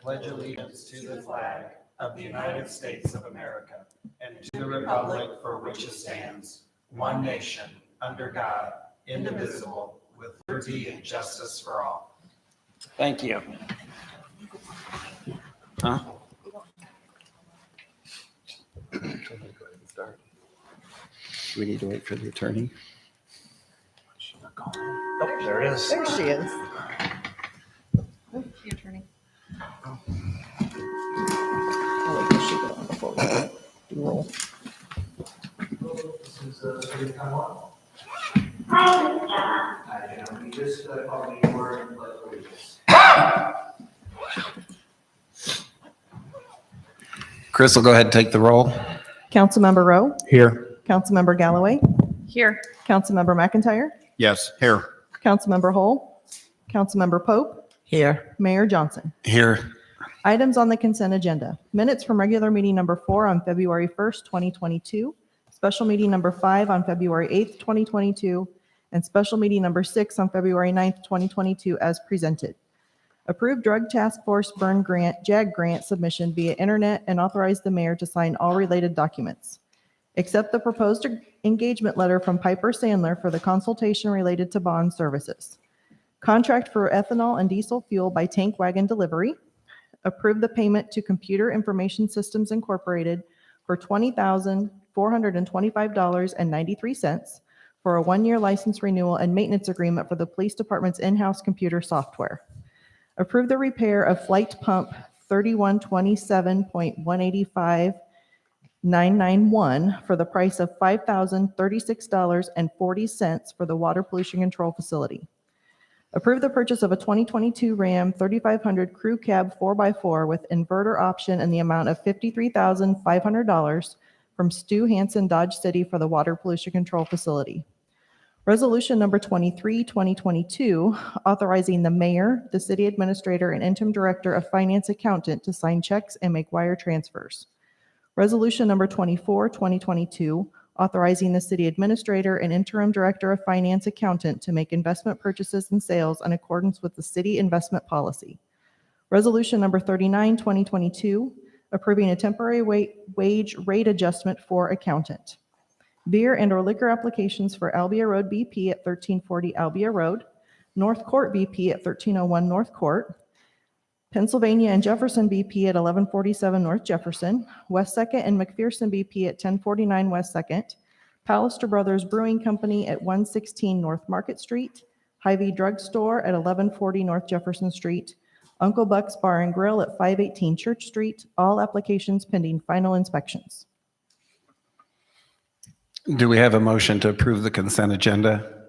pledge allegiance to the flag of the United States of America and to the republic for which it stands, one nation, under God, indivisible, with liberty and justice for all. Thank you. Huh? Do we need to wait for the attorney? Oh, there it is. There she is. The attorney. I'll wait till she goes on before we do roll. This is City Untitled. Hi, we just called me word and pledge allegiance. Chris will go ahead and take the roll. Councilmember Rowe, Here. Councilmember Galloway, Here. Councilmember McIntyre, Yes, here. Councilmember Hull, Councilmember Pope, Here. Mayor Johnson. Here. Items on the consent agenda. Minutes from regular meeting number 4 on February 1st, 2022, special meeting number 5 on February 8th, 2022, and special meeting number 6 on February 9th, 2022 as presented. Approved Drug Task Force Burn Grant, JAG grant submission via internet and authorize the mayor to sign all related documents. Accept the proposed engagement letter from Piper Sandler for the consultation related to bond services. Contract for ethanol and diesel fuel by tank wagon delivery. Approve the payment to Computer Information Systems Incorporated for $20,425.93 for a 1-year license renewal and maintenance agreement for the police department's in-house computer software. Approve the repair of flight pump 3127.185.991 for the price of $5,036.40 for the water pollution control facility. Approve the purchase of a 2022 Ram 3500 Crew Cab 4x4 with inverter option in the amount of $53,500 from Stu Hansen Dodge City for the water pollution control facility. Resolution number 23, 2022, authorizing the mayor, the city administrator, and interim director of finance accountant to sign checks and make wire transfers. Resolution number 24, 2022, authorizing the city administrator and interim director of finance accountant to make investment purchases and sales in accordance with the city investment policy. Resolution number 39, 2022, approving a temporary wage rate adjustment for accountant. Beer and/or liquor applications for Albia Road BP at 1340 Albia Road, North Court BP at 1301 North Court, Pennsylvania and Jefferson BP at 1147 North Jefferson, West 2nd and McPherson BP at 1049 West 2nd, Pallister Brothers Brewing Company at 116 North Market Street, Hy-Vee Drug Store at 1140 North Jefferson Street, Uncle Buck's Bar and Grill at 518 Church Street, all applications pending final inspections. Do we have a motion to approve the consent agenda?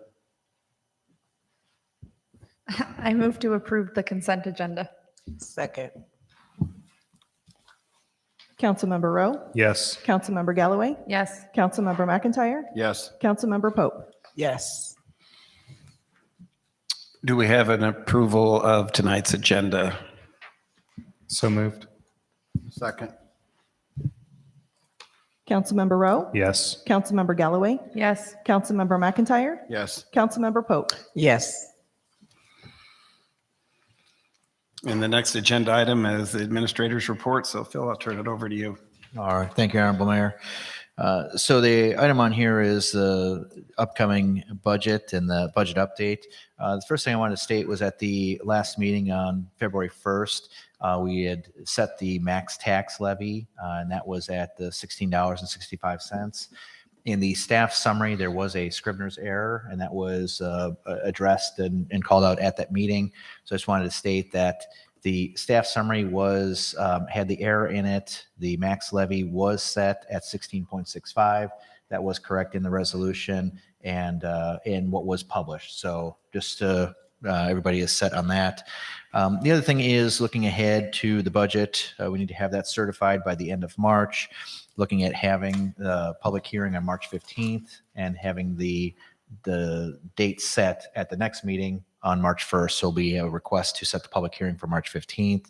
I move to approve the consent agenda. Second. Councilmember Rowe, Yes. Councilmember Galloway, Yes. Councilmember McIntyre, Yes. Councilmember Pope. Yes. Do we have an approval of tonight's agenda? So moved. Second. Councilmember Rowe, Yes. Councilmember Galloway, Yes. Councilmember McIntyre, Yes. Councilmember Pope. Yes. And the next agenda item is the administrator's report. So Phil, I'll turn it over to you. All right. Thank you, Honorable Mayor. So the item on here is the upcoming budget and the budget update. The first thing I wanted to state was at the last meeting on February 1st, we had set the max tax levy, and that was at the $16.65. In the staff summary, there was a Scrivener's error, and that was addressed and called out at that meeting. So I just wanted to state that the staff summary was had the error in it. The max levy was set at 16.65. That was correct in the resolution and in what was published. So just to everybody is set on that. The other thing is looking ahead to the budget. We need to have that certified by the end of March. Looking at having the public hearing on March 15th and having the date set at the next meeting on March 1st. So there'll be a request to set the public hearing for March 15th.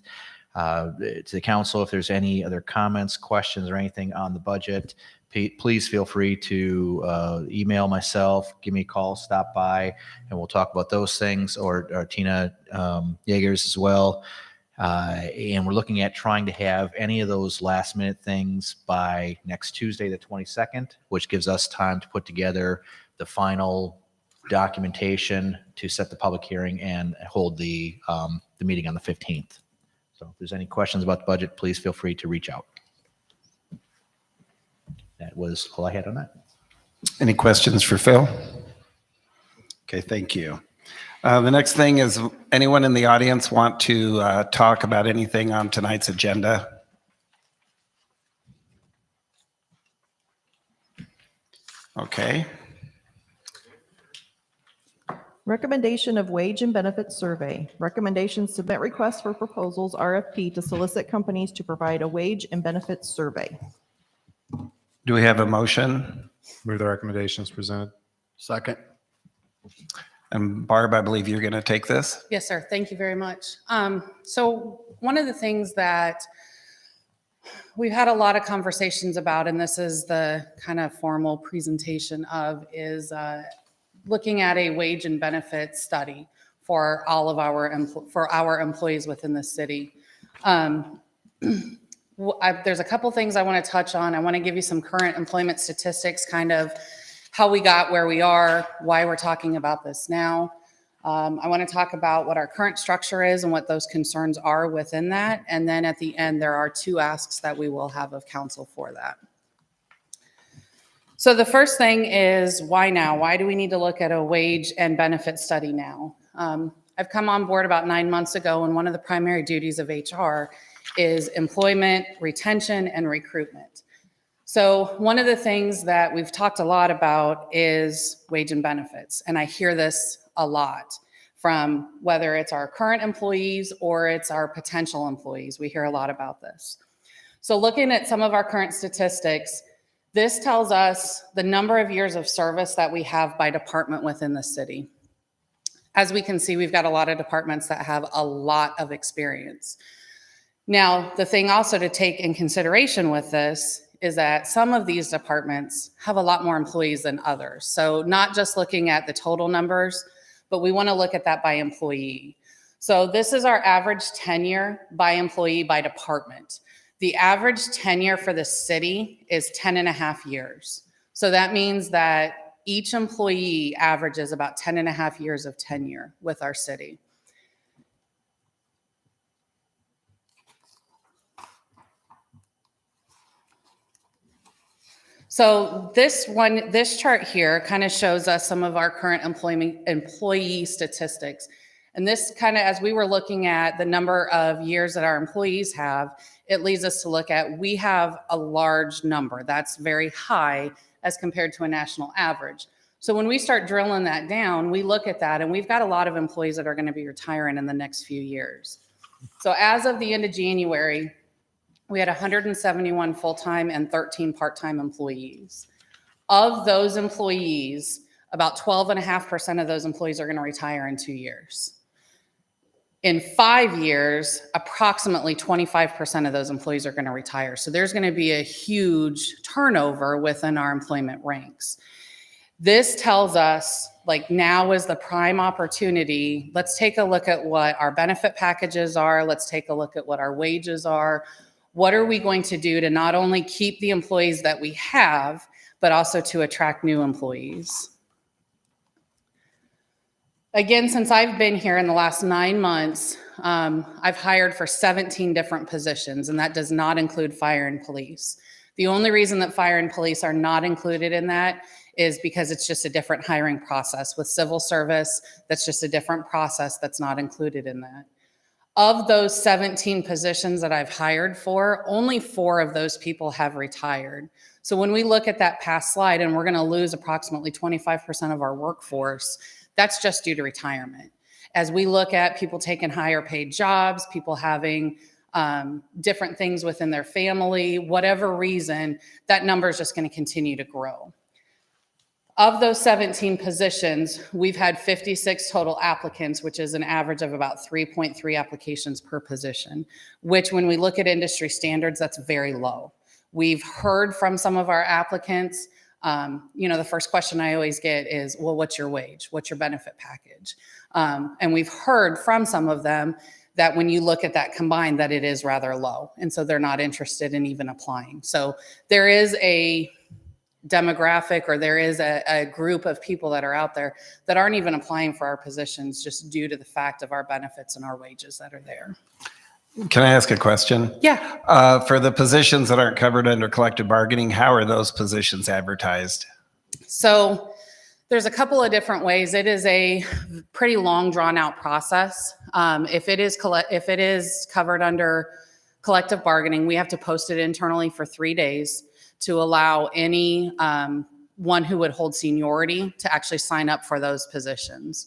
To the council, if there's any other comments, questions, or anything on the budget, please feel free to email myself, give me a call, stop by, and we'll talk about those things, or Tina Yeagers as well. And we're looking at trying to have any of those last minute things by next Tuesday, the 22nd, which gives us time to put together the final documentation to set the public hearing and hold the meeting on the 15th. So if there's any questions about the budget, please feel free to reach out. That was all I had on that. Any questions for Phil? Okay, thank you. The next thing is, anyone in the audience want to talk about anything on tonight's agenda? Okay. Recommendation of wage and benefits survey. Recommendation submit request for proposals, RFP, to solicit companies to provide a wage and benefits survey. Do we have a motion? Move the recommendations presented. Second. And Barb, I believe you're going to take this. Yes, sir. Thank you very much. So one of the things that we've had a lot of conversations about, and this is the kind of formal presentation of, is looking at a wage and benefit study for all of our employees within the city. There's a couple things I want to touch on. I want to give you some current employment statistics, kind of how we got where we are, why we're talking about this now. I want to talk about what our current structure is and what those concerns are within that. And then at the end, there are 2 asks that we will have of council for that. So the first thing is, why now? Why do we need to look at a wage and benefit study now? I've come on board about 9 months ago, and one of the primary duties of HR is employment, retention, and recruitment. So one of the things that we've talked a lot about is wage and benefits. And I hear this a lot from whether it's our current employees or it's our potential employees. We hear a lot about this. So looking at some of our current statistics, this tells us the number of years of service that we have by department within the city. As we can see, we've got a lot of departments that have a lot of experience. Now, the thing also to take in consideration with this is that some of these departments have a lot more employees than others. So not just looking at the total numbers, but we want to look at that by employee. So this is our average tenure by employee by department. The average tenure for the city is 10.5 years. So that means that each employee averages about 10.5 years of tenure with our city. So this chart here kind of shows us some of our current employee statistics. And this kind of, as we were looking at the number of years that our employees have, it leads us to look at, we have a large number. That's very high as compared to a national average. So when we start drilling that down, we look at that, and we've got a lot of employees that are going to be retiring in the next few years. So as of the end of January, we had 171 full-time and 13 part-time employees. Of those employees, about 12.5% of those employees are going to retire in 2 years. In 5 years, approximately 25% of those employees are going to retire. So there's going to be a huge turnover within our employment ranks. This tells us, like, now is the prime opportunity. Let's take a look at what our benefit packages are. Let's take a look at what our wages are. What are we going to do to not only keep the employees that we have, but also to attract new employees? Again, since I've been here in the last 9 months, I've hired for 17 different positions, and that does not include fire and police. The only reason that fire and police are not included in that is because it's just a different hiring process. With civil service, that's just a different process that's not included in that. Of those 17 positions that I've hired for, only 4 of those people have retired. So when we look at that past slide, and we're going to lose approximately 25% of our workforce, that's just due to retirement. As we look at people taking higher paid jobs, people having different things within their family, whatever reason, that number is just going to continue to grow. Of those 17 positions, we've had 56 total applicants, which is an average of about 3.3 applications per position, which when we look at industry standards, that's very low. We've heard from some of our applicants, the first question I always get is, well, what's your wage? What's your benefit package? And we've heard from some of them that when you look at that combined, that it is rather low. And so they're not interested in even applying. So there is a demographic, or there is a group of people that are out there that aren't even applying for our positions just due to the fact of our benefits and our wages that are there. Can I ask a question? Yeah. For the positions that aren't covered under collective bargaining, how are those positions advertised? So there's a couple of different ways. It is a pretty long, drawn out process. If it is covered under collective bargaining, we have to post it internally for 3 days to allow any one who would hold seniority to actually sign up for those positions.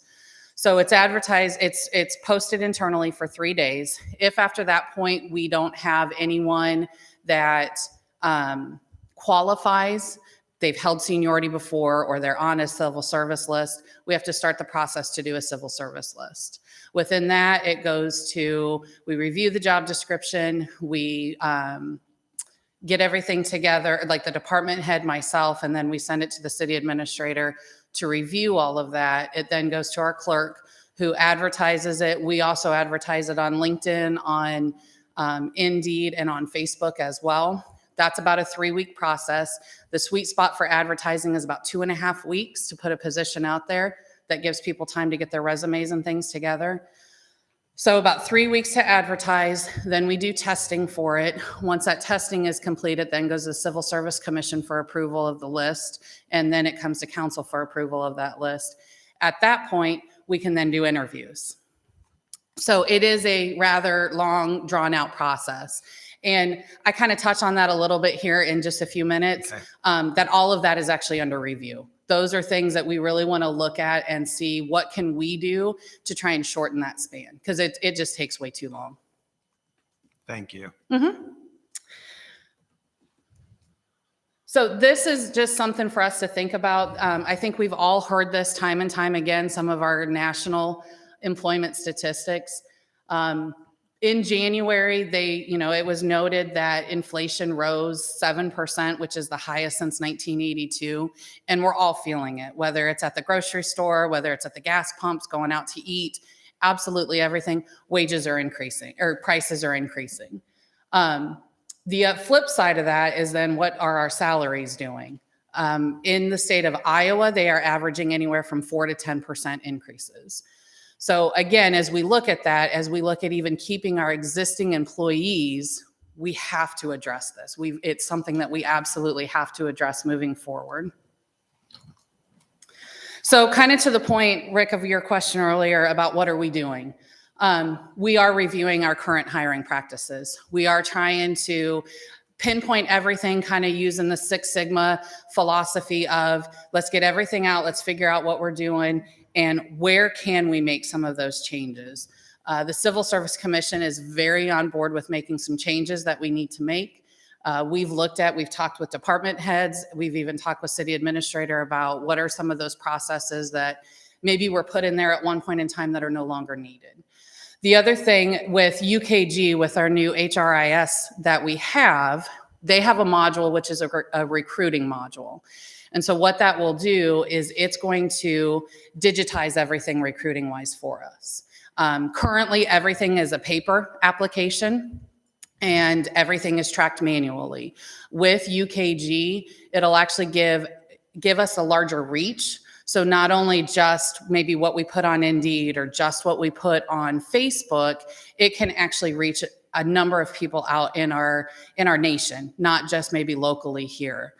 So it's advertised, it's posted internally for 3 days. If after that point we don't have anyone that qualifies, they've held seniority before, or they're on a civil service list, we have to start the process to do a civil service list. Within that, it goes to, we review the job description, we get everything together, like the department head, myself, and then we send it to the city administrator to review all of that. It then goes to our clerk, who advertises it. We also advertise it on LinkedIn, on Indeed, and on Facebook as well. That's about a 3-week process. The sweet spot for advertising is about 2.5 weeks to put a position out there. That gives people time to get their resumes and things together. So about 3 weeks to advertise, then we do testing for it. Once that testing is completed, then goes to the Civil Service Commission for approval of the list, and then it comes to council for approval of that list. At that point, we can then do interviews. So it is a rather long, drawn-out process. And I kind of touch on that a little bit here in just a few minutes, that all of that is actually under review. Those are things that we really want to look at and see what can we do to try and shorten that span, because it just takes way too long. Thank you. So this is just something for us to think about. I think we've all heard this time and time again, some of our national employment statistics. In January, it was noted that inflation rose 7%, which is the highest since 1982. And we're all feeling it, whether it's at the grocery store, whether it's at the gas pumps, going out to eat, absolutely everything. Wages are increasing, or prices are increasing. The flip side of that is then, what are our salaries doing? In the state of Iowa, they are averaging anywhere from 4 to 10% increases. So again, as we look at that, as we look at even keeping our existing employees, we have to address this. It's something that we absolutely have to address moving forward. So kind of to the point, Rick, of your question earlier about what are we doing? We are reviewing our current hiring practices. We are trying to pinpoint everything, kind of using the Six Sigma philosophy of, let's get everything out, let's figure out what we're doing, and where can we make some of those changes. The Civil Service Commission is very on board with making some changes that we need to make. We've talked with department heads, we've even talked with city administrator about what are some of those processes that maybe were put in there at one point in time that are no longer needed. The other thing with UKG, with our new HRIS that we have, they have a module which is a recruiting module. And so what that will do is it's going to digitize everything recruiting wise for us. Currently, everything is a paper application and everything is tracked manually. With UKG, it'll actually give us a larger reach. So not only just maybe what we put on Indeed or just what we put on Facebook, it can actually reach a number of people out in our nation, not just maybe locally here.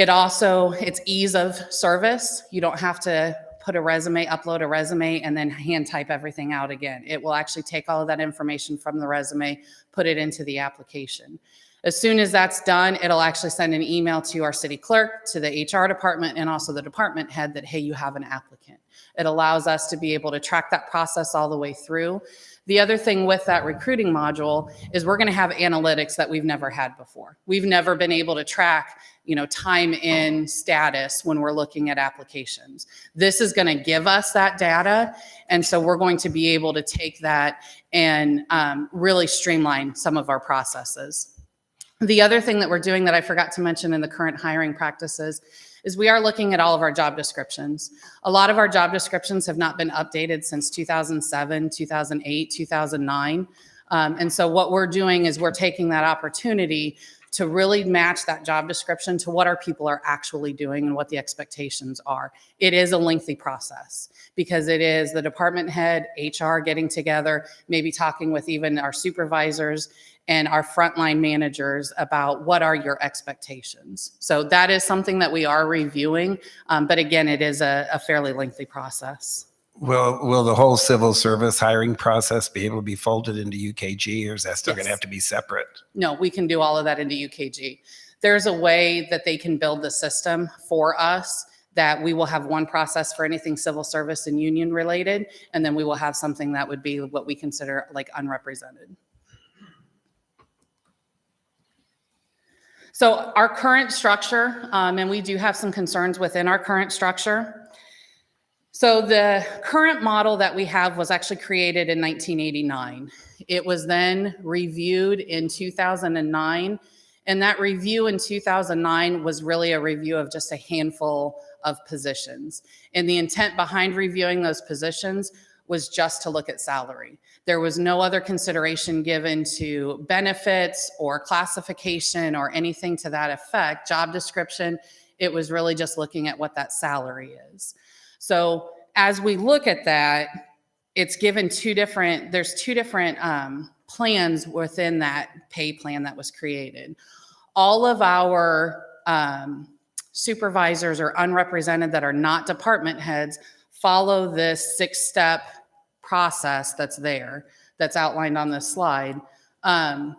It's ease of service. You don't have to upload a resume, and then hand type everything out again. It will actually take all of that information from the resume, put it into the application. As soon as that's done, it'll actually send an email to our city clerk, to the HR department, and also the department head that, hey, you have an applicant. It allows us to be able to track that process all the way through. The other thing with that recruiting module is we're going to have analytics that we've never had before. We've never been able to track, time in status when we're looking at applications. This is going to give us that data. And so we're going to be able to take that and really streamline some of our processes. The other thing that we're doing that I forgot to mention in the current hiring practices is we are looking at all of our job descriptions. A lot of our job descriptions have not been updated since 2007, 2008, 2009. And so what we're doing is we're taking that opportunity to really match that job description to what our people are actually doing and what the expectations are. It is a lengthy process because it is the department head, HR getting together, maybe talking with even our supervisors and our frontline managers about what are your expectations. So that is something that we are reviewing. But again, it is a fairly lengthy process. Will the whole civil service hiring process be able to be folded into UKG, or is that still going to Yes. have to be separate? No, we can do all of that into UKG. There's a way that they can build the system for us that we will have one process for anything civil service and union related, and then we will have something that would be what we consider like unrepresented. So our current structure, and we do have some concerns within our current structure. So the current model that we have was actually created in 1989. It was then reviewed in 2009. And that review in 2009 was really a review of just a handful of positions. And the intent behind reviewing those positions was just to look at salary. There was no other consideration given to benefits or classification or anything to that effect, job description. It was really just looking at what that salary is. So as we look at that, it's given there's two different plans within that pay plan that was created. All of our supervisors or unrepresented that are not department heads follow this 6-step process that's outlined on this slide. And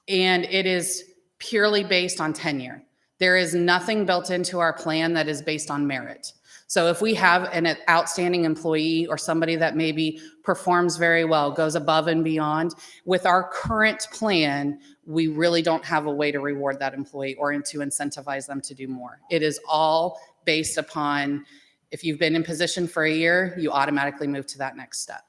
it is purely based on tenure. There is nothing built into our plan that is based on merit. So if we have an outstanding employee or somebody that maybe performs very well, goes above and beyond, with our current plan, we really don't have a way to reward that employee or to incentivize them to do more. It is all based upon, if you've been in position for a year, you automatically move to that next step.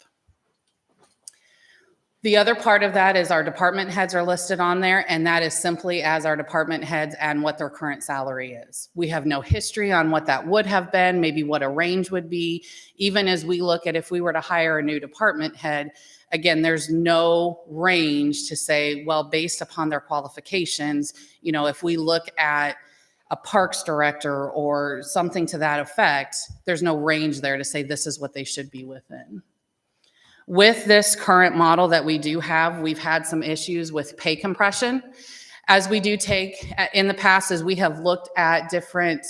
The other part of that is our department heads are listed on there, and that is simply as our department heads and what their current salary is. We have no history on what that would have been, maybe what a range would be. Even as we look at if we were to hire a new department head, again, there's no range to say, well, based upon their qualifications, if we look at a parks director or something to that effect, there's no range there to say this is what they should be within. With this current model that we do have, we've had some issues with pay compression. As we do take in the past, as we have looked at different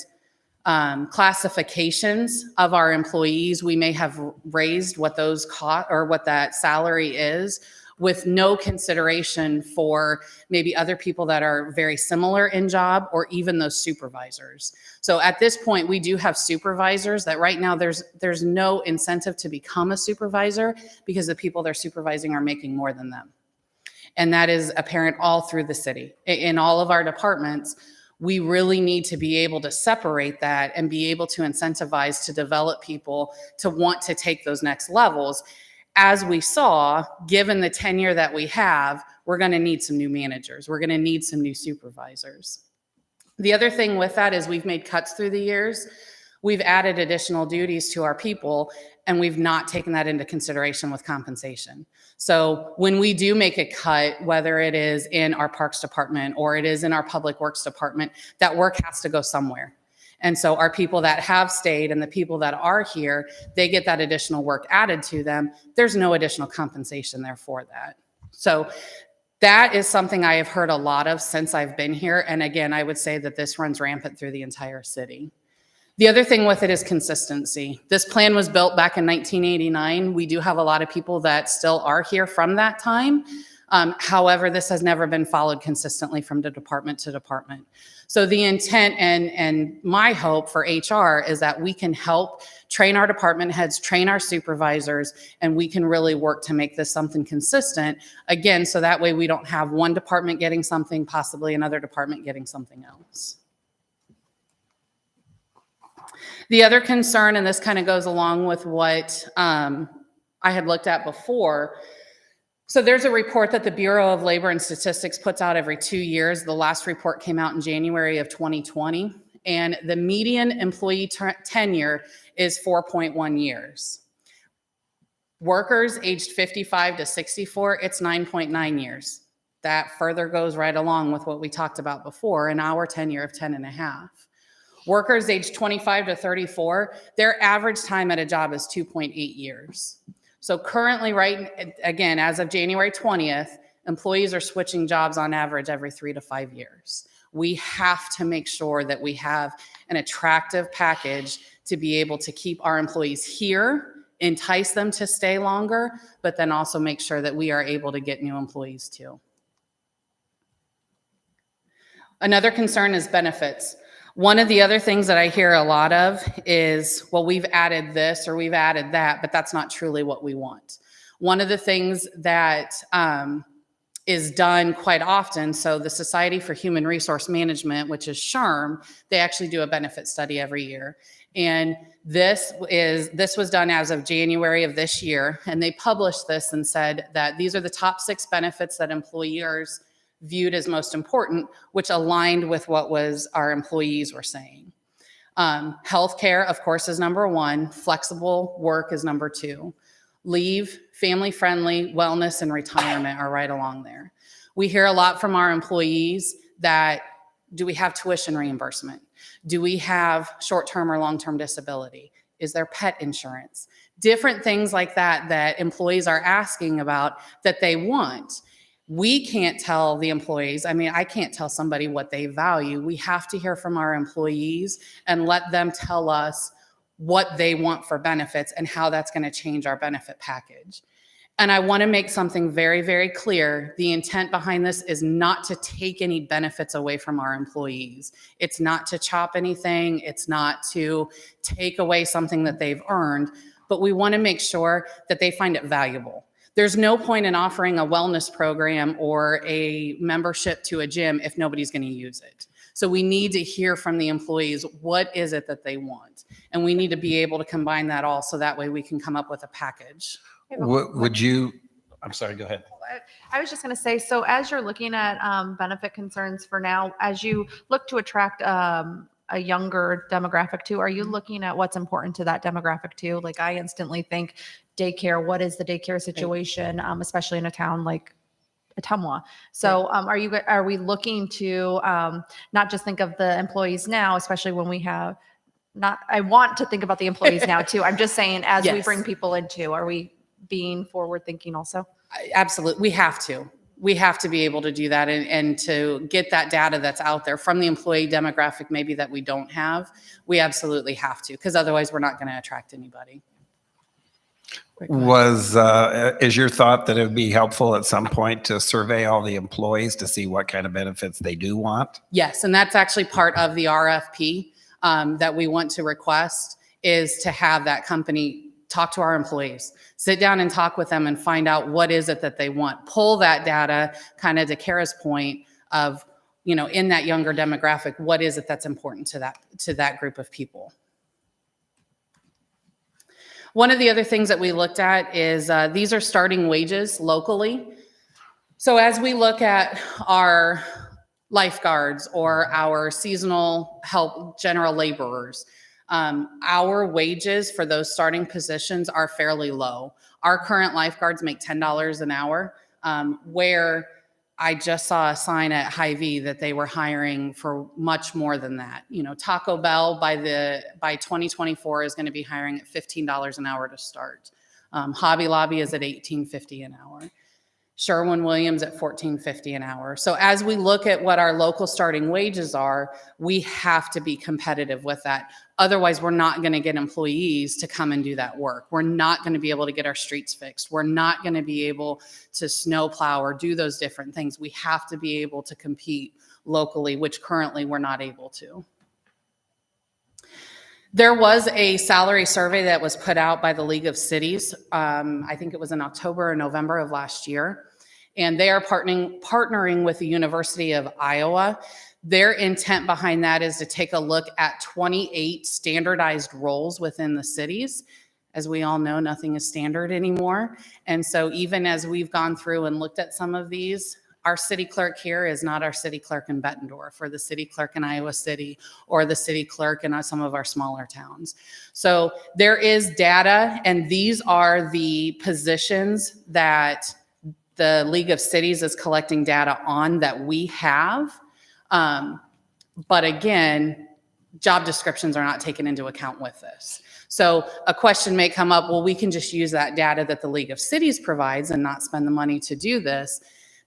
classifications of our employees, we may have raised what those cost or what that salary is with no consideration for maybe other people that are very similar in job or even those supervisors. So at this point, we do have supervisors that right now there's no incentive to become a supervisor because the people they're supervising are making more than them. And that is apparent all through the city. In all of our departments, we really need to be able to separate that and be able to incentivize to develop people to want to take those next levels. As we saw, given the tenure that we have, we're going to need some new managers. We're going to need some new supervisors. The other thing with that is we've made cuts through the years. We've added additional duties to our people, and we've not taken that into consideration with compensation. So when we do make a cut, whether it is in our parks department or it is in our public works department, that work has to go somewhere. And so our people that have stayed and the people that are here, they get that additional work added to them. There's no additional compensation there for that. So that is something I have heard a lot of since I've been here. And again, I would say that this runs rampant through the entire city. The other thing with it is consistency. This plan was built back in 1989. We do have a lot of people that still are here from that time. However, this has never been followed consistently from the department to department. So the intent and my hope for HR is that we can help train our department heads, train our supervisors, and we can really work to make this something consistent. Again, so that way we don't have one department getting something, possibly another department getting something else. The other concern, and this kind of goes along with what I had looked at before. So there's a report that the Bureau of Labor and Statistics puts out every 2 years. The last report came out in January of 2020. and the median employee tenure is 4.1 years. Workers aged 55 to 64, it's 9.9 years. That further goes right along with what we talked about before, an our tenure of 10 and a half. Workers aged 25 to 34, their average time at a job is 2.8 years. So currently, right, again, as of January 20th, employees are switching jobs on average every 3 to 5 years. We have to make sure that we have an attractive package to be able to keep our employees here, entice them to stay longer, but then also make sure that we are able to get new employees too. Another concern is benefits. One of the other things that I hear a lot of is, well, we've added this or we've added that, but that's not truly what we want. One of the things that is done quite often, so the Society for Human Resource Management, which is SHRM, they actually do a benefit study every year. And this was done as of January of this year, and they published this and said that these are the top 6 benefits that employers viewed as most important, which aligned with what was our employees were saying. Healthcare, of course, is number 1. Flexible work is number 2. Leave, family-friendly, wellness, and retirement are right along there. We hear a lot from our employees that, do we have tuition reimbursement? Do we have short-term or long-term disability? Is there pet insurance? Different things like that that employees are asking about that they want. We can't tell the employees, I can't tell somebody what they value. We have to hear from our employees and let them tell us what they want for benefits and how that's going to change our benefit package. And I want to make something very, very clear. The intent behind this is not to take any benefits away from our employees. It's not to chop anything. It's not to take away something that they've earned, but we want to make sure that they find it valuable. There's no point in offering a wellness program or a membership to a gym if nobody's going to use it. So we need to hear from the employees, what is it that they want? And we need to be able to combine that all so that way we can come up with a package. Would you, I'm sorry, go ahead. I was just going to say, so as you're looking at benefit concerns for now, as you look to attract a younger demographic too, are you looking at what's important to that demographic too? Like I instantly think daycare, what is the daycare situation, especially in a town like Ottumwa? So are we looking to not just think of the employees now, especially when we have I want to think about the employees now too. I'm just saying, as we bring people into, are we being forward thinking also? Absolutely. We have to. We have to be able to do that and to get that data that's out there from the employee demographic maybe that we don't have. We absolutely have to, because otherwise we're not going to attract anybody. Is your thought that it would be helpful at some point to survey all the employees to see what kind of benefits they do want? Yes, and that's actually part of the RFP that we want to request, is to have that company talk to our employees, sit down and talk with them and find out what is it that they want. Pull that data, kind of to Kara's point of, in that younger demographic, what is it that's important to that group of people. One of the other things that we looked at is these are starting wages locally. So as we look at our lifeguards or our seasonal help general laborers, our wages for those starting positions are fairly low. Our current lifeguards make $10 an hour, where I just saw a sign at Hy-Vee that they were hiring for much more than that. Taco Bell by 2024 is going to be hiring at $15 an hour to start. Hobby Lobby is at $18.50 an hour. Sherwin-Williams at $14.50 an hour. So as we look at what our local starting wages are, we have to be competitive with that. Otherwise, we're not going to get employees to come and do that work. We're not going to be able to get our streets fixed. We're not going to be able to snowplow or do those different things. We have to be able to compete locally, which currently we're not able to. There was a salary survey that was put out by the League of Cities. I think it was in October or November of last year. And they are partnering with the University of Iowa. Their intent behind that is to take a look at 28 standardized roles within the cities. As we all know, nothing is standard anymore. And so even as we've gone through and looked at some of these, Our city clerk here is not our city clerk in Bettendorf or the city clerk in Iowa City or the city clerk in some of our smaller towns. So there is data, and these are the positions that the League of Cities is collecting data on that we have. But again, job descriptions are not taken into account with this. So a question may come up, well, we can just use that data that the League of Cities provides and not spend the money to do this,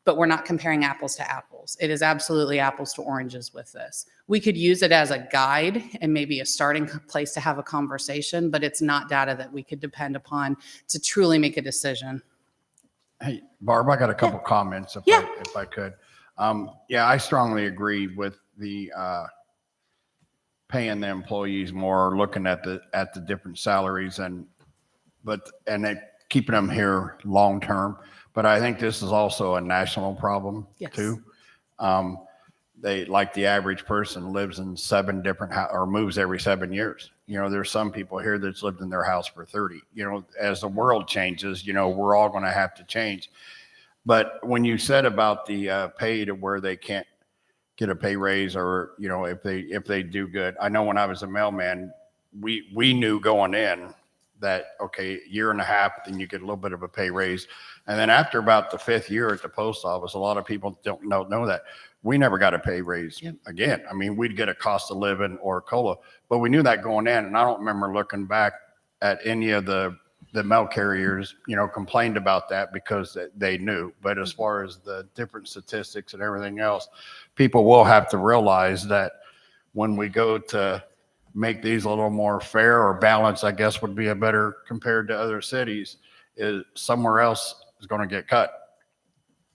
but we're not comparing apples to apples. It is absolutely apples to oranges with this. We could use it as a guide and maybe a starting place to have a conversation, but it's not data that we could depend upon to truly make a decision. Hey, Barb, I got a couple comments if I could. Yeah, I strongly agree with the paying the employees more, looking at the different salaries and keeping them here long term. But I think this is also a national problem too. They, like, the average person lives in 7 different or moves every 7 years. You know, there's some people here that's lived in their house for 30. You know, as the world changes, you know, we're all going to have to change. But when you said about the pay to where they can't get a pay raise, or, you know, if they do good, I know when I was a mailman, we knew going in that, okay, year and a half, then you get a little bit of a pay raise. And then after about the 5th year at the post office, a lot of people don't know that. We never got a pay raise again. I mean, we'd get a cost of living or a COLA, but we knew that going in. And I don't remember looking back at any of the mail carriers, you know, complained about that because they knew. But as far as the different statistics and everything else, people will have to realize that when we go to make these a little more fair or balanced, I guess would be a better compared to other cities, is somewhere else is going to get cut.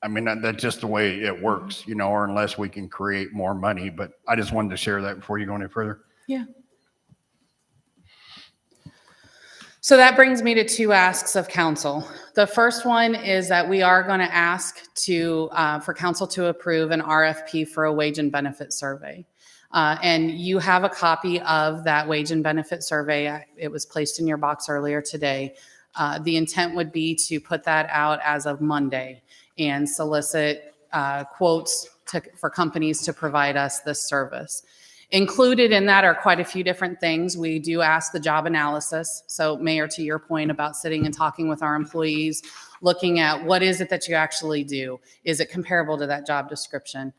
I mean, that's just the way it works, you know, or unless we can create more money. But I just wanted to share that before you go any further. Yeah. So that brings me to 2 asks of council. The first one is that we are going to ask for council to approve an RFP for a wage and benefit survey. And you have a copy of that wage and benefit survey. It was placed in your box earlier today. The intent would be to put that out as of Monday and solicit quotes for companies to provide us this service. Included in that are quite a few different things. We do ask the job analysis. So, Mayor, to your point about sitting and talking with our employees, looking at what is it that you actually do? Is it comparable to that job description?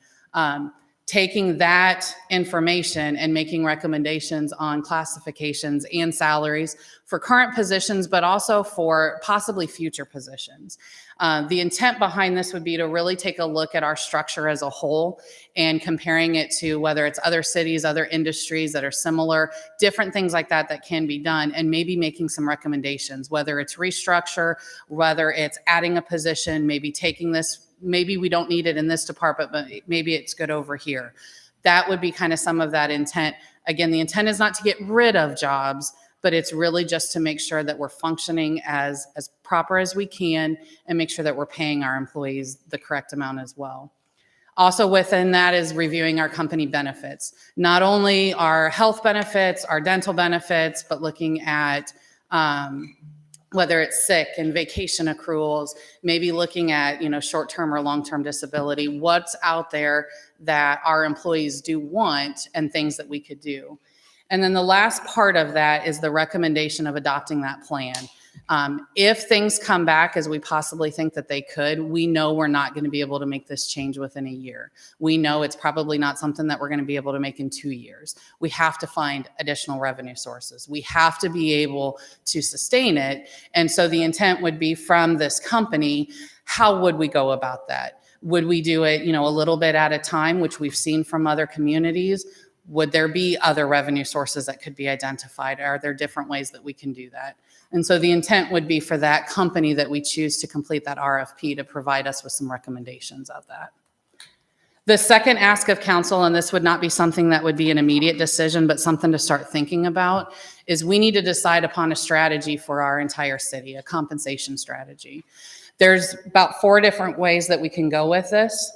Taking that information and making recommendations on classifications and salaries for current positions, but also for possibly future positions. The intent behind this would be to really take a look at our structure as a whole and comparing it to whether it's other cities, other industries that are similar, different things like that that can be done, and maybe making some recommendations, whether it's restructure, whether it's adding a position, maybe taking this, maybe we don't need it in this department, but maybe it's good over here. That would be kind of some of that intent. Again, the intent is not to get rid of jobs, but it's really just to make sure that we're functioning as proper as we can and make sure that we're paying our employees the correct amount as well. Also within that is reviewing our company benefits, not only our health benefits, our dental benefits, but looking at whether it's sick and vacation accruals, maybe looking at, you know, short-term or long-term disability, what's out there that our employees do want and things that we could do. And then the last part of that is the recommendation of adopting that plan. If things come back as we possibly think that they could, we know we're not going to be able to make this change within a year. We know it's probably not something that we're going to be able to make in 2 years. We have to find additional revenue sources. We have to be able to sustain it. And so the intent would be from this company, how would we go about that? Would we do it, you know, a little bit at a time, which we've seen from other communities? Would there be other revenue sources that could be identified? Are there different ways that we can do that? And so the intent would be for that company that we choose to complete that RFP to provide us with some recommendations of that. The second ask of council, and this would not be something that would be an immediate decision, but something to start thinking about, is we need to decide upon a strategy for our entire city, a compensation strategy. There's about 4 different ways that we can go with this.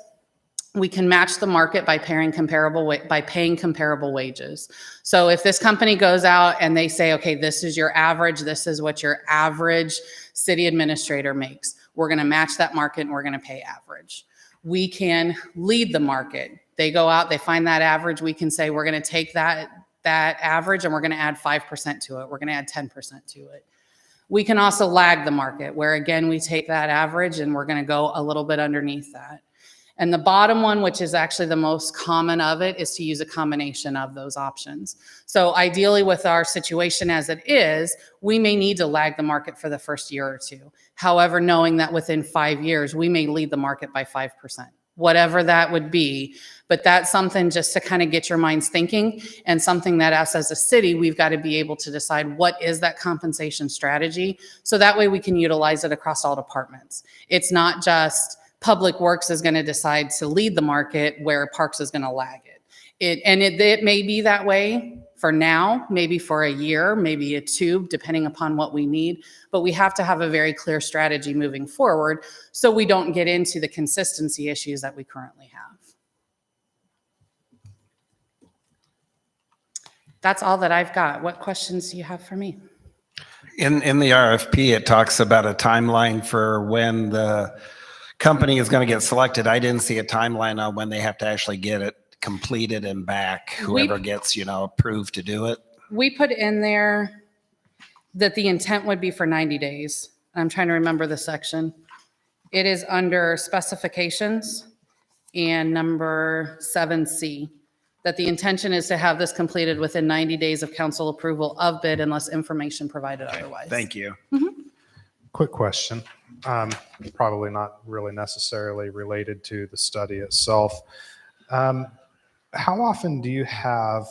We can match the market by paying comparable wages. So if this company goes out and they say, okay, this is your average, this is what your average city administrator makes, we're going to match that market and we're going to pay average. we can lead the market. They go out, they find that average. We can say, we're going to take that average and we're going to add 5% to it. We're going to add 10% to it. We can also lag the market, where again, we take that average and we're going to go a little bit underneath that. And the bottom one, which is actually the most common of it, is to use a combination of those options. So ideally, with our situation as it is, we may need to lag the market for the first year or two. However, knowing that within 5 years, we may lead the market by 5%, whatever that would be. But that's something just to kind of get your minds thinking, and something that us as a city, we've got to be able to decide what is that compensation strategy. So that way we can utilize it across all departments. It's not just Public Works is going to decide to lead the market where Parks is going to lag it. It may be that way for now, maybe for a year, maybe a two, depending upon what we need. But we have to have a very clear strategy moving forward so we don't get into the consistency issues that we currently have. That's all that I've got. What questions do you have for me? In the RFP, it talks about a timeline for when the company is going to get selected. I didn't see a timeline on when they have to actually get it completed and back, whoever gets, approved to do it. We put in there that the intent would be for 90 days. I'm trying to remember the section. It is under specifications and number 7C, that the intention is to have this completed within 90 days of council approval of bid unless information provided otherwise. Thank you. Quick question, probably not really necessarily related to the study itself. How often do you have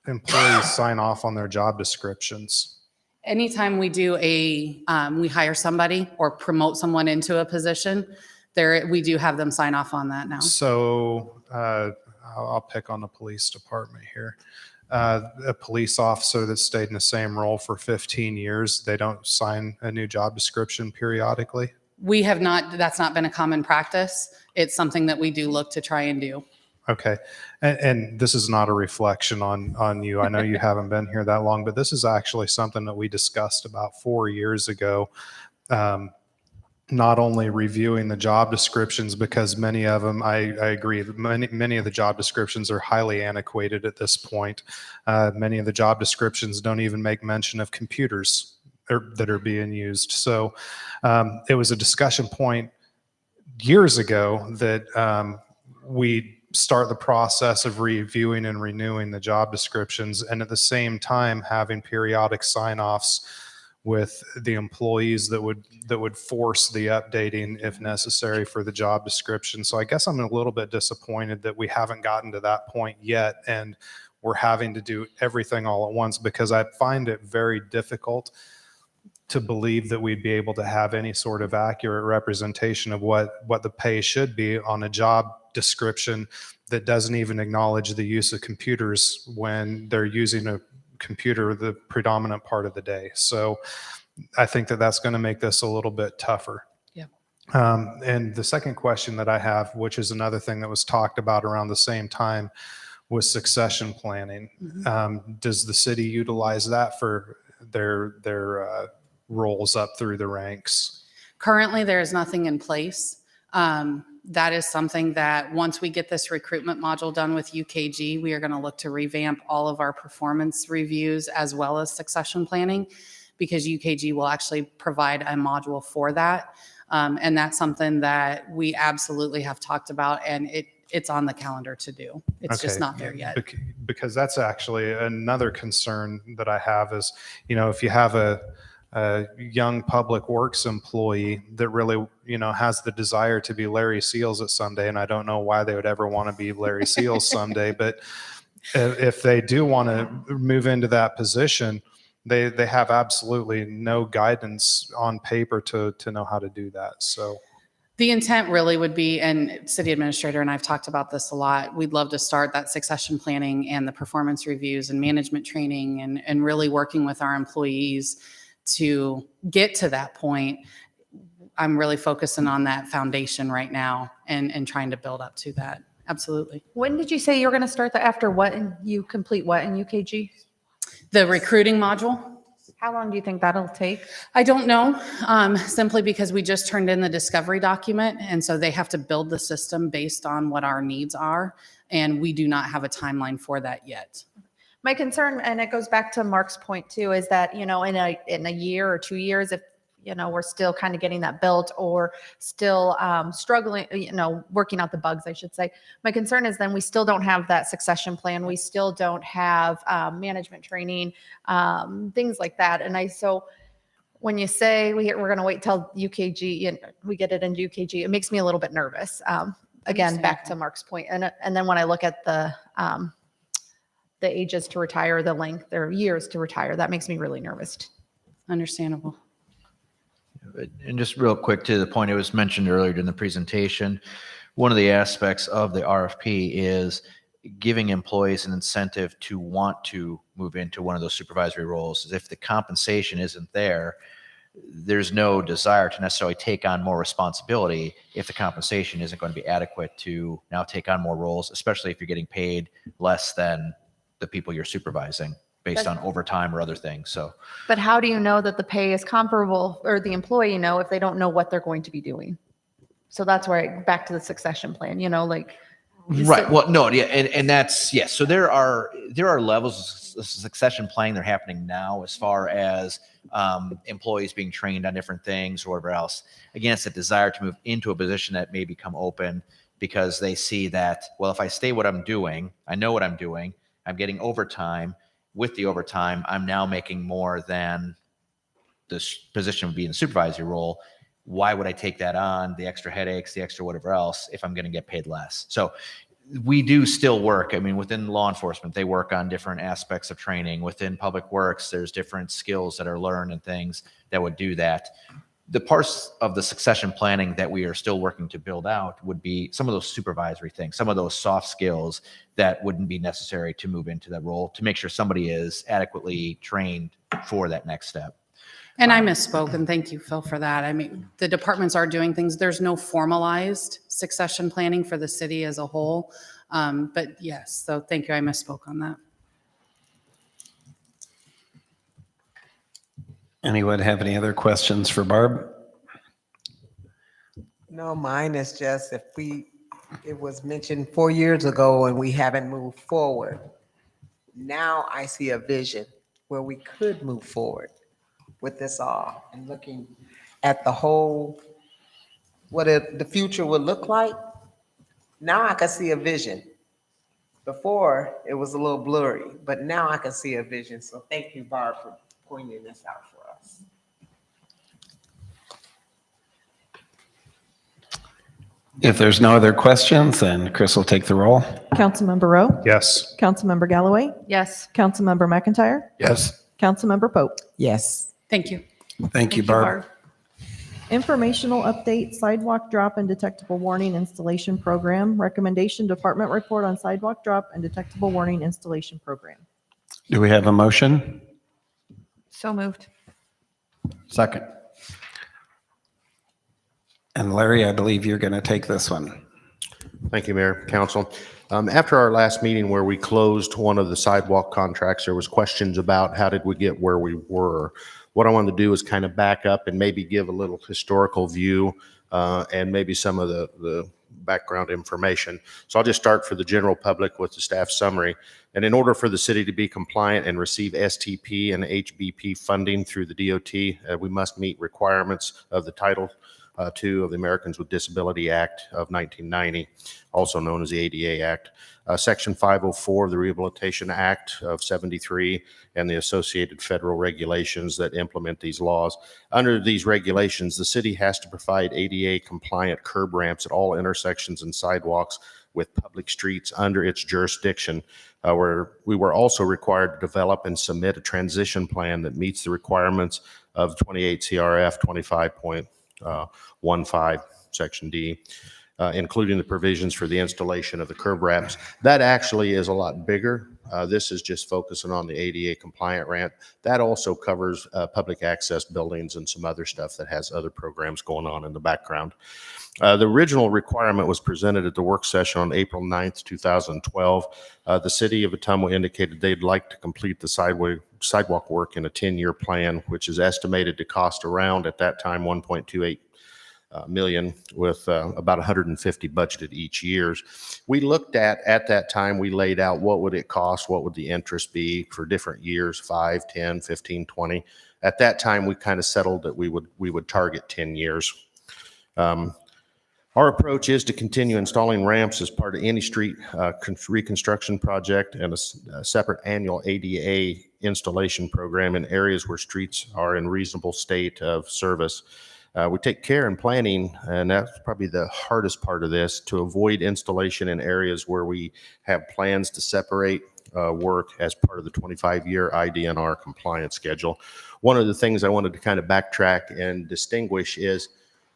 employees sign off on their job descriptions? Anytime we do we hire somebody or promote someone into a position, we do have them sign off on that now. So I'll pick on the police department here. A police officer that stayed in the same role for 15 years, they don't sign a new job description periodically? We have not, that's not been a common practice. It's something that we do look to try and do. Okay. And this is not a reflection on you. I know you haven't been here that long, but this is actually something that we discussed about 4 years ago. Not only reviewing the job descriptions, because many of them, I agree, many of the job descriptions are highly antiquated at this point. Many of the job descriptions don't even make mention of computers that are being used. So it was a discussion point years ago that we start the process of reviewing and renewing the job descriptions, and at the same time having periodic sign-offs with the employees that would force the updating if necessary for the job description. So I guess I'm a little bit disappointed that we haven't gotten to that point yet, and we're having to do everything all at once, because I find it very difficult to believe that we'd be able to have any sort of accurate representation of what the pay should be on a job description that doesn't even acknowledge the use of computers when they're using a computer the predominant part of the day. So I think that that's going to make this a little bit tougher. Yeah. And the second question that I have, which is another thing that was talked about around the same time, was succession planning. Mm-hmm. Does the city utilize that for their roles up through the ranks? Currently, there is nothing in place. That is something that once we get this recruitment module done with UKG, we are going to look to revamp all of our performance reviews as well as succession planning, because UKG will actually provide a module for that. And that's something that we absolutely have talked about, and it's on the calendar to do. It's just not there yet. Because that's actually another concern that I have is, if you have a young public works employee that really, has the desire to be Larry Seals at someday, and I don't know why they would ever want to be Larry Seals someday, but if they do want to move into that position, they have absolutely no guidance on paper to know how to do that. So the intent really would be, and city administrator and I've talked about this a lot, we'd love to start that succession planning and the performance reviews and management training and really working with our employees to get to that point. I'm really focusing on that foundation right now and trying to build up to that. Absolutely. When did you say you were going to start that? After what, and you complete what in UKG? The recruiting module. How long do you think that'll take? I don't know, simply because we just turned in the discovery document, and so they have to build the system based on what our needs are, and we do not have a timeline for that yet. My concern, and it goes back to Mark's point too, is that, in a year or 2 years, if, we're still kind of getting that built or still struggling, working out the bugs, I should say. My concern is then we still don't have that succession plan. We still don't have management training, things like that. And so when you say we're going to wait till UKG and we get it into UKG, it makes me a little bit nervous. Again, back to Mark's point. And then when I look at the ages to retire, the length, their years to retire, that makes me really nervous. Understandable. And just real quick to the point it was mentioned earlier in the presentation, one of the aspects of the RFP is giving employees an incentive to want to move into one of those supervisory roles. If the compensation isn't there, there's no desire to necessarily take on more responsibility if the compensation isn't going to be adequate to now take on more roles, especially if you're getting paid less than the people you're supervising based on overtime or other things. So, But how do you know that the pay is comparable, or the employee if they don't know what they're going to be doing? So that's where back to the succession plan, right. Well, no, yeah. And that's, yes. So there are levels of succession planning that are happening now as far as employees being trained on different things or whatever else. Again, it's a desire to move into a position that may become open because they see that, well, if I stay what I'm doing, I know what I'm doing, I'm getting overtime. With the overtime, I'm now making more than this position would be in the supervisory role. Why would I take that on, the extra headaches, the extra whatever else, if I'm going to get paid less? So we do still work. I mean, within law enforcement, they work on different aspects of training. Within public works, there's different skills that are learned and things that would do that. The parts of the succession planning that we are still working to build out would be some of those supervisory things, some of those soft skills that wouldn't be necessary to move into that role to make sure somebody is adequately trained for that next step. And I misspoke, and thank you, Phil, for that. I mean, the departments are doing things. There's no formalized succession planning for the city as a whole. But yes, so thank you. I misspoke on that. Anyone have any other questions for Barb? No, mine is just it was mentioned 4 years ago and we haven't moved forward. Now I see a vision where we could move forward with this all and looking at the whole, the future would look like. Now I can see a vision. Before it was a little blurry, but now I can see a vision. So thank you, Barb, for pointing this out for us. If there's no other questions, then Chris will take the roll. Councilmember Rowe? Yes. Councilmember Galloway? Yes. Councilmember McIntyre? Yes. Councilmember Pope? Yes. Thank you. Thank you, Barb. Informational update, sidewalk drop and detectable warning installation program. Recommendation, department report on sidewalk drop and detectable warning installation program. Do we have a motion? So moved. Second. And Larry, I believe you're going to take this one. Thank you, Mayor, Council. After our last meeting where we closed one of the sidewalk contracts, there was questions about how did we get where we were. What I wanted to do is kind of back up and maybe give a little historical view and maybe some of the background information. So I'll just start for the general public with the staff summary. And in order for the city to be compliant and receive STP and HBP funding through the DOT, we must meet requirements of the Title II of the Americans with Disability Act of 1990, also known as the ADA Act. Section 504 of the Rehabilitation Act of 73 and the associated federal regulations that implement these laws. Under these regulations, the city has to provide ADA compliant curb ramps at all intersections and sidewalks with public streets under its jurisdiction, where we were also required to develop and submit a transition plan that meets the requirements of 28 CRF 25.15 Section D. including the provisions for the installation of the curb ramps. That actually is a lot bigger. This is just focusing on the ADA compliant ramp. That also covers public access buildings and some other stuff that has other programs going on in the background. The original requirement was presented at the work session on April 9th, 2012. The city of Ottumwa indicated they'd like to complete the sidewalk work in a 10-year plan, which is estimated to cost around, at that time, 1.28 million, with about 150 budgeted each year. We looked at that time, we laid out what would it cost, what would the interest be for different years, 5, 10, 15, 20. At that time, we kind of settled that we would target 10 years. Our approach is to continue installing ramps as part of any street reconstruction project and a separate annual ADA installation program in areas where streets are in reasonable state of service. We take care in planning, and that's probably the hardest part of this, to avoid installation in areas where we have plans to separate work as part of the 25-year IDNR compliance schedule. One of the things I wanted to kind of backtrack and distinguish is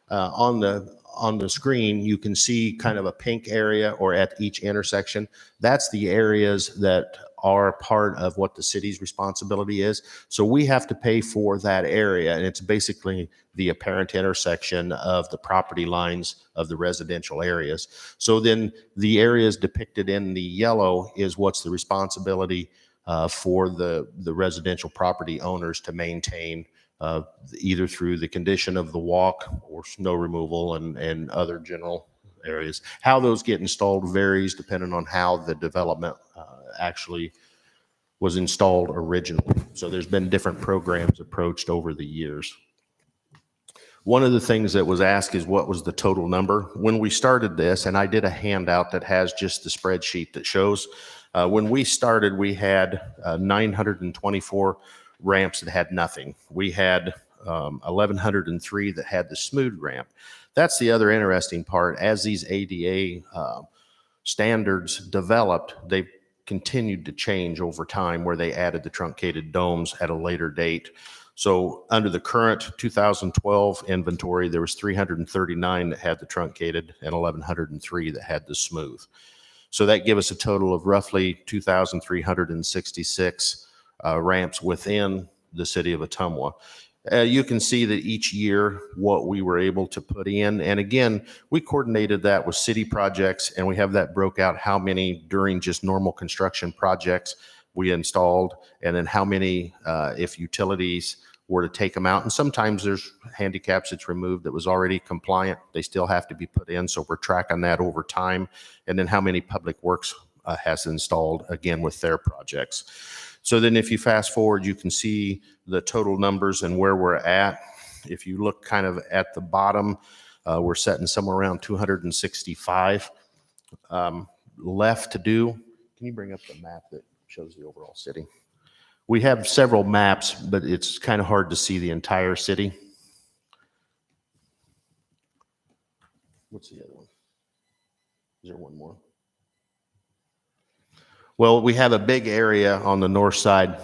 on the screen, you can see kind of a pink area, or at each intersection. That's the areas that are part of what the city's responsibility is. So we have to pay for that area, and it's basically the apparent intersection of the property lines of the residential areas. So then the areas depicted in the yellow is what's the responsibility for the residential property owners to maintain, either through the condition of the walk or snow removal and other general areas. How those get installed varies depending on how the development actually was installed originally. So there's been different programs approached over the years. One of the things that was asked is what was the total number? When we started this, and I did a handout that has just the spreadsheet that shows, when we started, we had 924 ramps that had nothing. We had 1,103 that had the smooth ramp. That's the other interesting part. As these ADA standards developed, they continued to change over time, where they added the truncated domes at a later date. So under the current 2012 inventory, there was 339 that had the truncated and 1,103 that had the smooth. So that gave us a total of roughly 2,366 ramps within the city of Ottumwa. You can see that each year what we were able to put in. And again, we coordinated that with city projects, and we have that broke out how many during just normal construction projects we installed, and then how many if utilities were to take them out. And sometimes there's handicaps that's removed that was already compliant. They still have to be put in. So we're tracking that over time. And then how many public works has installed, again, with their projects. So then if you fast forward, you can see the total numbers and where we're at. If you look kind of at the bottom, we're setting somewhere around 265 left to do. Can you bring up the map that shows the overall city? We have several maps, but it's kind of hard to see the entire city. What's the other one? Is there one more? Well, we have a big area on the north side.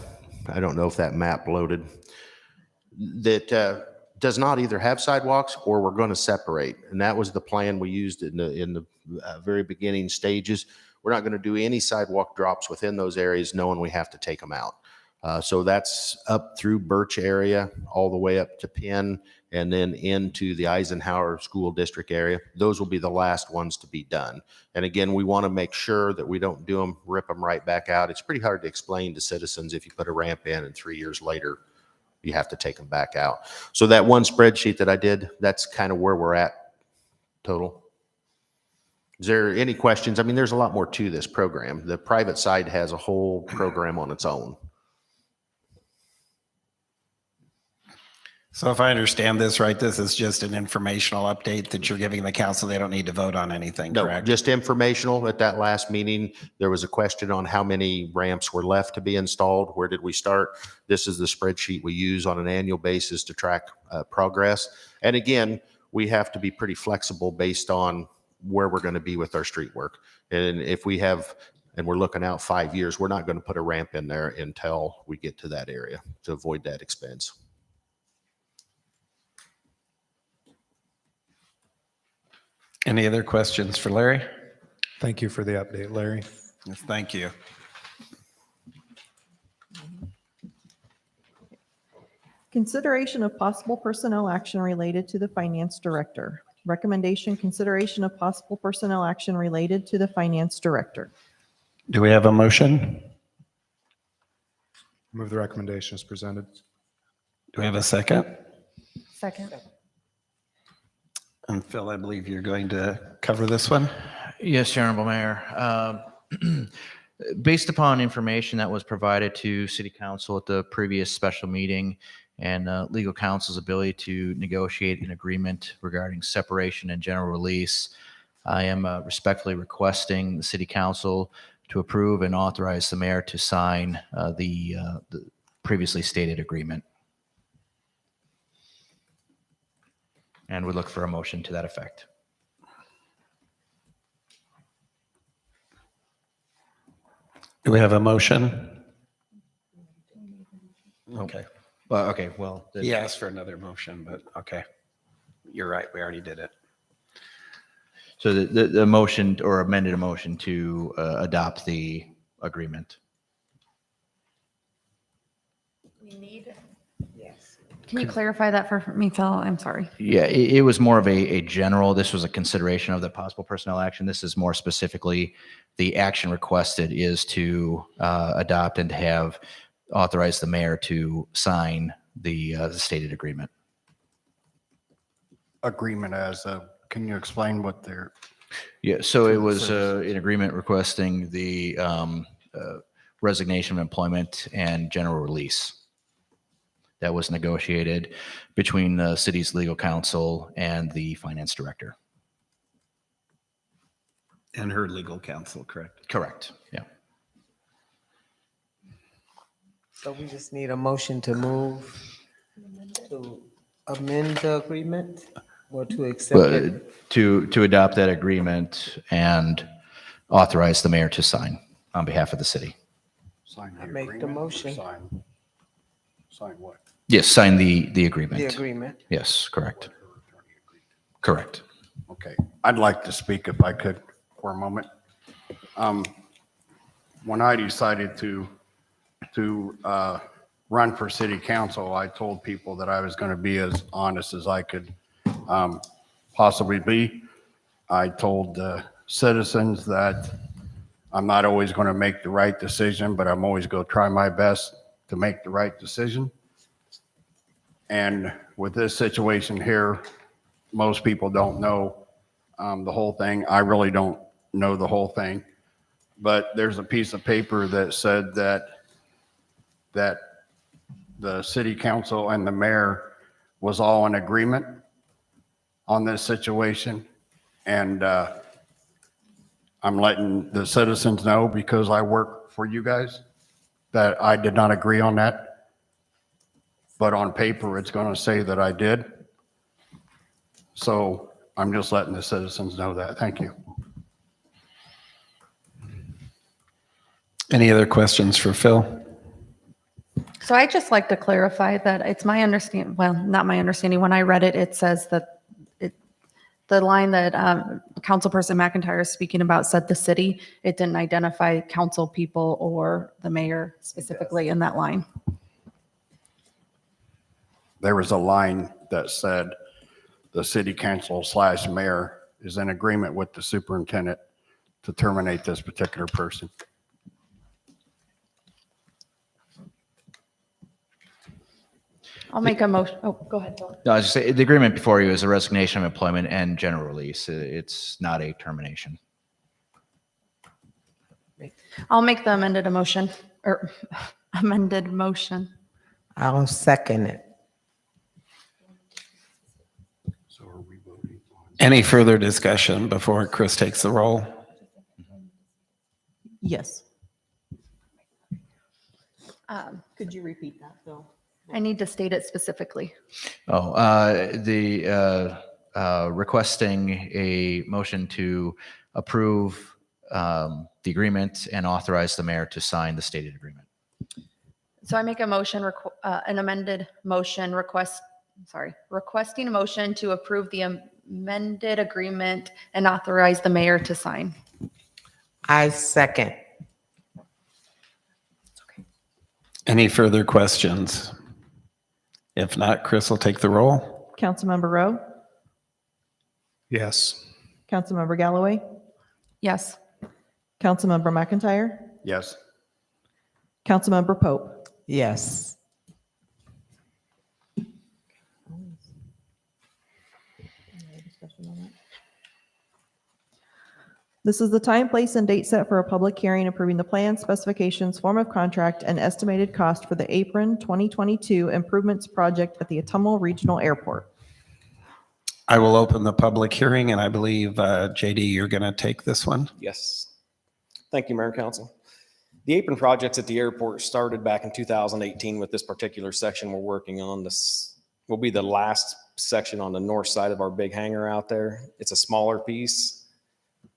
I don't know if that map loaded, that does not either have sidewalks or we're going to separate. And that was the plan we used in the very beginning stages. We're not going to do any sidewalk drops within those areas, knowing we have to take them out. So that's up through Birch area, all the way up to Penn, and then into the Eisenhower School District area. Those will be the last ones to be done. And again, we want to make sure that we don't do them, rip them right back out. It's pretty hard to explain to citizens if you put a ramp in and 3 years later, you have to take them back out. So that one spreadsheet that I did, that's kind of where we're at total. Is there any questions? I mean, there's a lot more to this program. The private side has a whole program on its own. So if I understand this right, this is just an informational update that you're giving the council. They don't need to vote on anything, No, correct? just informational. At that last meeting, there was a question on how many ramps were left to be installed. Where did we start? This is the spreadsheet we use on an annual basis to track progress. And again, we have to be pretty flexible based on where we're going to be with our street work. And if we have, and we're looking out 5 years, we're not going to put a ramp in there until we get to that area to avoid that expense. Any other questions for Larry? Thank you for the update, Larry. Yes, thank you. Consideration of possible personnel action related to the finance director. Recommendation, consideration of possible personnel action related to the finance director. Do we have a motion? Move the recommendation as presented. Do we have a second? Second. And Phil, I believe you're going to cover this one. Yes, Your Honorable Mayor. Based upon information that was provided to City Council at the previous special meeting and legal counsel's ability to negotiate an agreement regarding separation and general release, I am respectfully requesting the City Council to approve and authorize the mayor to sign the previously stated agreement. And would look for a motion to that effect. Do we have a motion? Okay. Well, okay, well. He asked for another motion, but okay. You're right, we already did it. So the motion or amended a motion to adopt the agreement. Can you clarify that for me, Phil? I'm sorry. Yeah, it was more of a general, this was a consideration of the possible personnel action. This is more specifically, the action requested is to adopt and to have authorize the mayor to sign the stated agreement. Agreement as a, can you explain what they're? Yeah, so it was an agreement requesting the resignation of employment and general release. That was negotiated between the city's legal counsel and the finance director. And her legal counsel, correct? Correct, yeah. So we just need a motion to move to amend the agreement or to accept But it? to adopt that agreement and authorize the mayor to sign on behalf of the city. Sign I the make the agreement or motion. Sign what? Yes, sign the agreement. The agreement. Yes, correct. Correct. Okay, I'd like to speak if I could for a moment. When I decided to run for city council, I told people that I was going to be as honest as I could possibly be. I told the citizens that I'm not always going to make the right decision, but I'm always going to try my best to make the right decision. And with this situation here, most people don't know the whole thing. I really don't know the whole thing. But there's a piece of paper that said that the city council and the mayor was all in agreement on this situation. And I'm letting the citizens know, because I work for you guys, that I did not agree on that. But on paper, it's going to say that I did. So I'm just letting the citizens know that. Thank you. Any other questions for Phil? So I just like to clarify that it's my understanding, well, not my understanding. When I read it, it says that the line that Councilperson McIntyre is speaking about said the city. It didn't identify council people or the mayor specifically in that line. There was a line that said the city council / mayor is in agreement with the superintendent to terminate this particular person. I'll make a motion. Oh, go ahead, Phil. No, I was just saying, the agreement before you is a resignation of employment and general release. It's not a termination. I'll make the amended motion. I'll second it. So are we voting on? Any further discussion before Chris takes the roll? Yes. Could you repeat that, Phil? I need to state it specifically. Requesting a motion to approve the agreement and authorize the mayor to sign the stated agreement. So I make a motion, requesting a motion to approve the amended agreement and authorize the mayor to sign. I second. Any further questions? If not, Chris will take the roll. Councilmember Rowe, Yes. Councilmember Galloway, Yes. Councilmember McIntyre, Yes. Councilmember Pope. Yes. This is the time, place, and date set for a public hearing approving the plan, specifications, form of contract, and estimated cost for the Apron 2022 improvements project at the Ottumwa Regional Airport. I will open the public hearing, and I believe, JD, you're going to take this one. Yes. Thank you, Mayor and Council. The apron projects at the airport started back in 2018 with this particular section we're working on. This will be the last section on the north side of our big hangar out there. It's a smaller piece.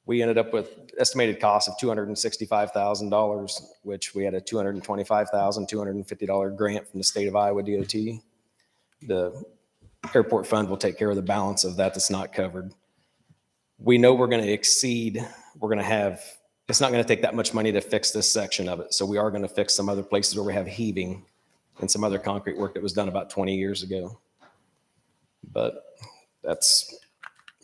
We ended up with estimated cost of $265,000, which we had a $225,250 grant from the state of Iowa DOT. The airport fund will take care of the balance of that that's not covered. We know we're going to exceed, it's not going to take that much money to fix this section of it. So we are going to fix some other places where we have heaving and some other concrete work that was done about 20 years ago. But that's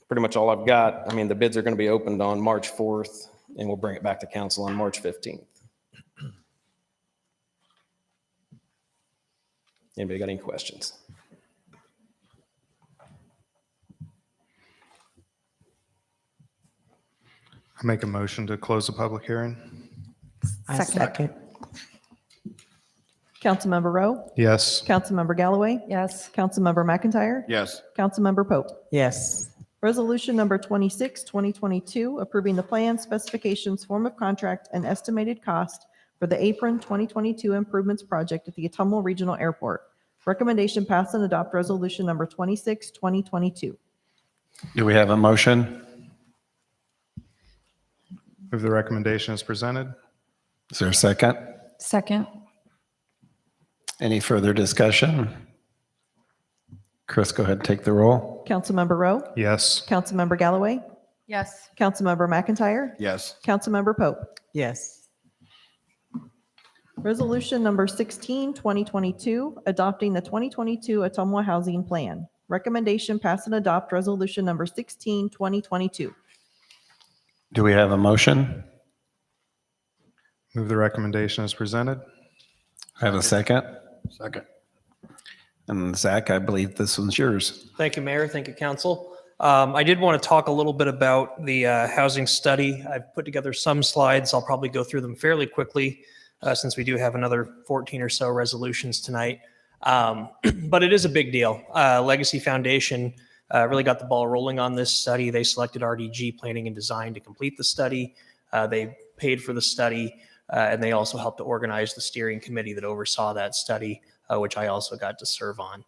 pretty much all I've got. I mean, the bids are going to be opened on March 4th, and we'll bring it back to council on March 15th. Anybody got any questions? I make a motion to close the public hearing. I second. Councilmember Rowe, Yes. Councilmember Galloway, Yes. Councilmember McIntyre, Yes. Councilmember Pope. Yes. Resolution number 26, 2022, approving the plan, specifications, form of contract, and estimated cost for the Apron 2022 improvements project at the Ottumwa Regional Airport. Recommendation pass and adopt resolution number 26, 2022. Do we have a motion? Move the recommendation as presented. Is there a second? Second. Any further discussion? Chris, go ahead and take the roll. Councilmember Rowe, Yes. Councilmember Galloway, Yes. Councilmember McIntyre, Yes. Councilmember Pope. Yes. Resolution number 16, 2022, adopting the 2022 Ottumwa Housing Plan. Recommendation pass and adopt resolution number 16, 2022. Do we have a motion? Move the recommendation as presented. Have a second? Second. And Zach, I believe this one's yours. Thank you, Mayor. Thank you, Council. I did want to talk a little bit about the housing study. I've put together some slides. I'll probably go through them fairly quickly since we do have another 14 or so resolutions tonight. But it is a big deal. Legacy Foundation really got the ball rolling on this study. They selected RDG Planning and Design to complete the study. They paid for the study, and they also helped to organize the steering committee that oversaw that study, which I also got to serve on.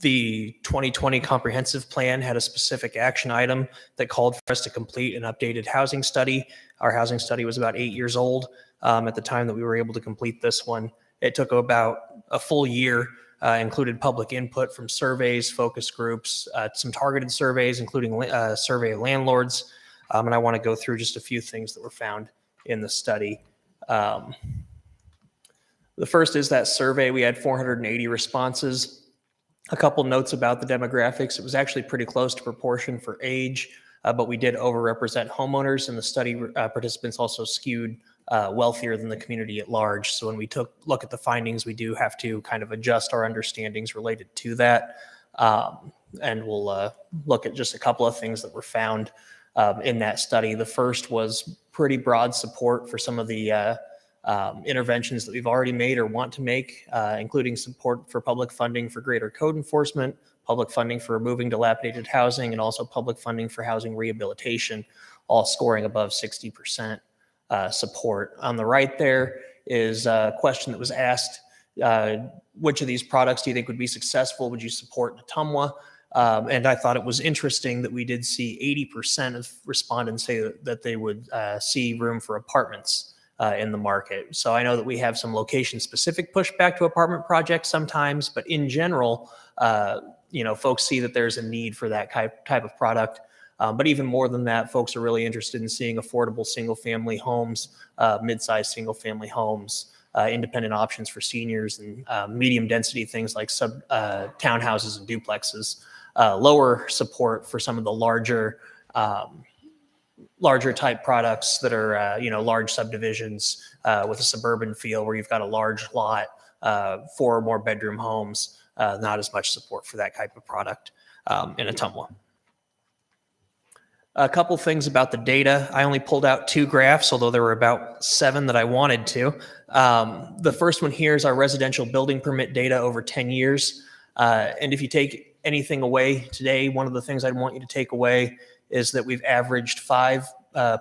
The 2020 comprehensive plan had a specific action item that called for us to complete an updated housing study. Our housing study was about 8 years old at the time that we were able to complete this one. It took about a full year, included public input from surveys, focus groups, some targeted surveys, including a survey of landlords. And I want to go through just a few things that were found in the study. The first is that survey. We had 480 responses. A couple notes about the demographics. It was actually pretty close to proportion for age, but we did overrepresent homeowners, and the study participants also skewed wealthier than the community at large. So when we look at the findings, we do have to kind of adjust our understandings related to that. And we'll look at just a couple of things that were found in that study. The first was pretty broad support for some of the interventions that we've already made or want to make, including support for public funding for greater code enforcement, public funding for removing dilapidated housing, and also public funding for housing rehabilitation, all scoring above 60% support. On the right there is a question that was asked, which of these products do you think would be successful? Would you support in Ottumwa? And I thought it was interesting that we did see 80% of respondents say that they would see room for apartments in the market. So I know that we have some location-specific pushback to apartment projects sometimes, but in general, folks see that there's a need for that type of product. But even more than that, folks are really interested in seeing affordable single-family homes, mid-sized single-family homes, independent options for seniors, and medium-density things like townhouses and duplexes. Lower support for some of the larger type products that are, large subdivisions with a suburban feel where you've got a large lot, 4 or more bedroom homes. Not as much support for that type of product in Ottumwa. A couple things about the data. I only pulled out 2 graphs, although there were about 7 that I wanted to. The first one here is our residential building permit data over 10 years. And if you take anything away today, one of the things I'd want you to take away is that we've averaged 5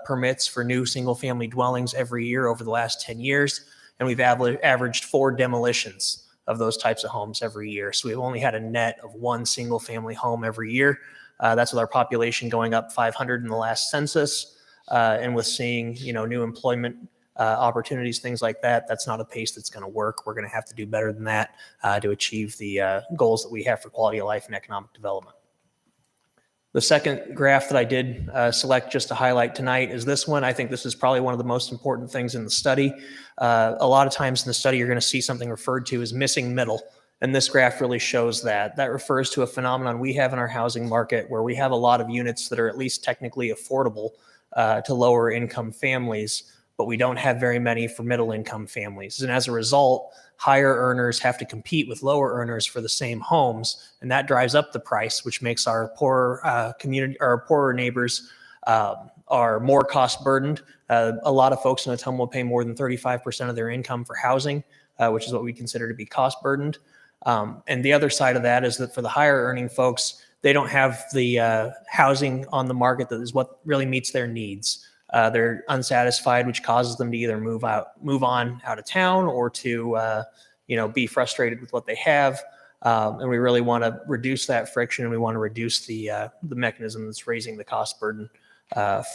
permits for new single-family dwellings every year over the last 10 years, and we've averaged 4 demolitions of those types of homes every year. So we've only had a net of 1 single-family home every year. That's with our population going up 500 in the last census, and with seeing new employment opportunities, things like that. That's not a pace that's going to work. We're going to have to do better than that to achieve the goals that we have for quality of life and economic development. The second graph that I did select just to highlight tonight is this one. I think this is probably one of the most important things in the study. A lot of times in the study, you're going to see something referred to as missing middle. And this graph really shows that. That refers to a phenomenon we have in our housing market where we have a lot of units that are at least technically affordable to lower income families, but we don't have very many for middle income families. And as a result, higher earners have to compete with lower earners for the same homes, and that drives up the price, which makes our poorer community, or our poorer neighbors are more cost burdened. A lot of folks in Ottumwa will pay more than 35% of their income for housing, which is what we consider to be cost burdened. And the other side of that is that for the higher earning folks, they don't have the housing on the market that is what really meets their needs. They're unsatisfied, which causes them to either move on out of town, or to be frustrated with what they have. And we really want to reduce that friction, and we want to reduce the mechanism that's raising the cost burden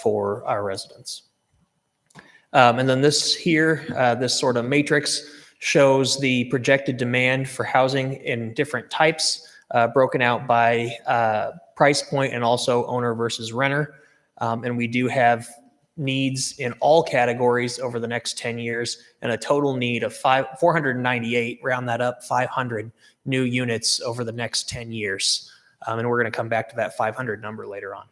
for our residents. And then this here, this sort of matrix shows the projected demand for housing in different types, broken out by price point and also owner versus renter. And we do have needs in all categories over the next 10 years, and a total need of 498, round that up, 500 new units over the next 10 years. And we're going to come back to that 500 number later on.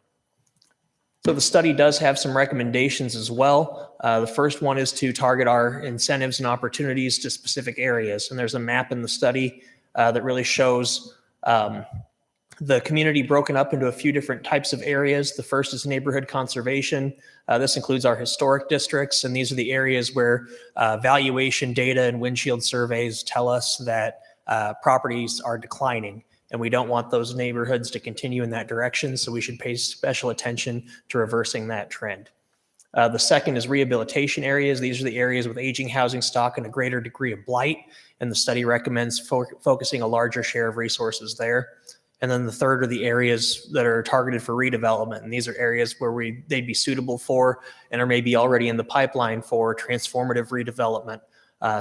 So the study does have some recommendations as well. The first one is to target our incentives and opportunities to specific areas. And there's a map in the study that really shows the community broken up into a few different types of areas. The first is neighborhood conservation. This includes our historic districts, and these are the areas where valuation data and windshield surveys tell us that properties are declining, and we don't want those neighborhoods to continue in that direction, so we should pay special attention to reversing that trend. The second is rehabilitation areas. These are the areas with aging housing stock and a greater degree of blight, and the study recommends focusing a larger share of resources there. And then the third are the areas that are targeted for redevelopment. And these are areas where they'd be suitable for and are maybe already in the pipeline for transformative redevelopment.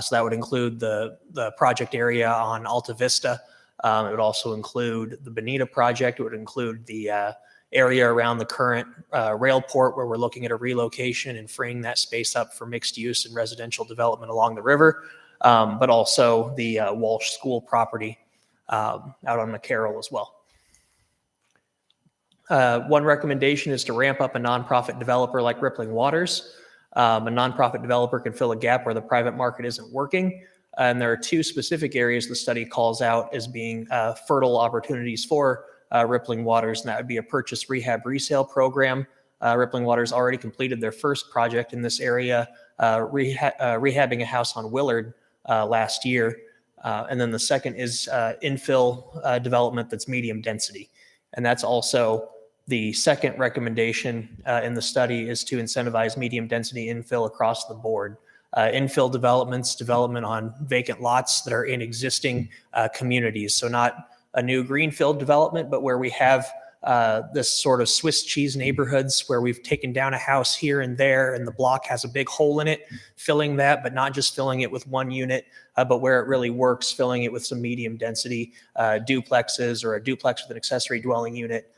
So that would include the project area on Alta Vista. It would also include the Bonita project. It would include the area around the current rail port, where we're looking at a relocation and freeing that space up for mixed use and residential development along the river, but also the Walsh School property out on McCarroll as well. One recommendation is to ramp up a nonprofit developer like Rippling Waters. A nonprofit developer can fill a gap where the private market isn't working. And there are 2 specific areas the study calls out as being fertile opportunities for Rippling Waters, and that would be a purchase rehab resale program. Rippling Waters already completed their first project in this area, rehabbing a house on Willard last year. And then the second is infill development that's medium density. And that's also the second recommendation in the study, is to incentivize medium density infill across the board. Infill developments, development on vacant lots that are in existing communities. So not a new greenfield development, but where we have this sort of Swiss cheese neighborhoods where we've taken down a house here and there, and the block has a big hole in it, filling that, but not just filling it with one unit, but where it really works, filling it with some medium density duplexes or a duplex with an accessory dwelling unit,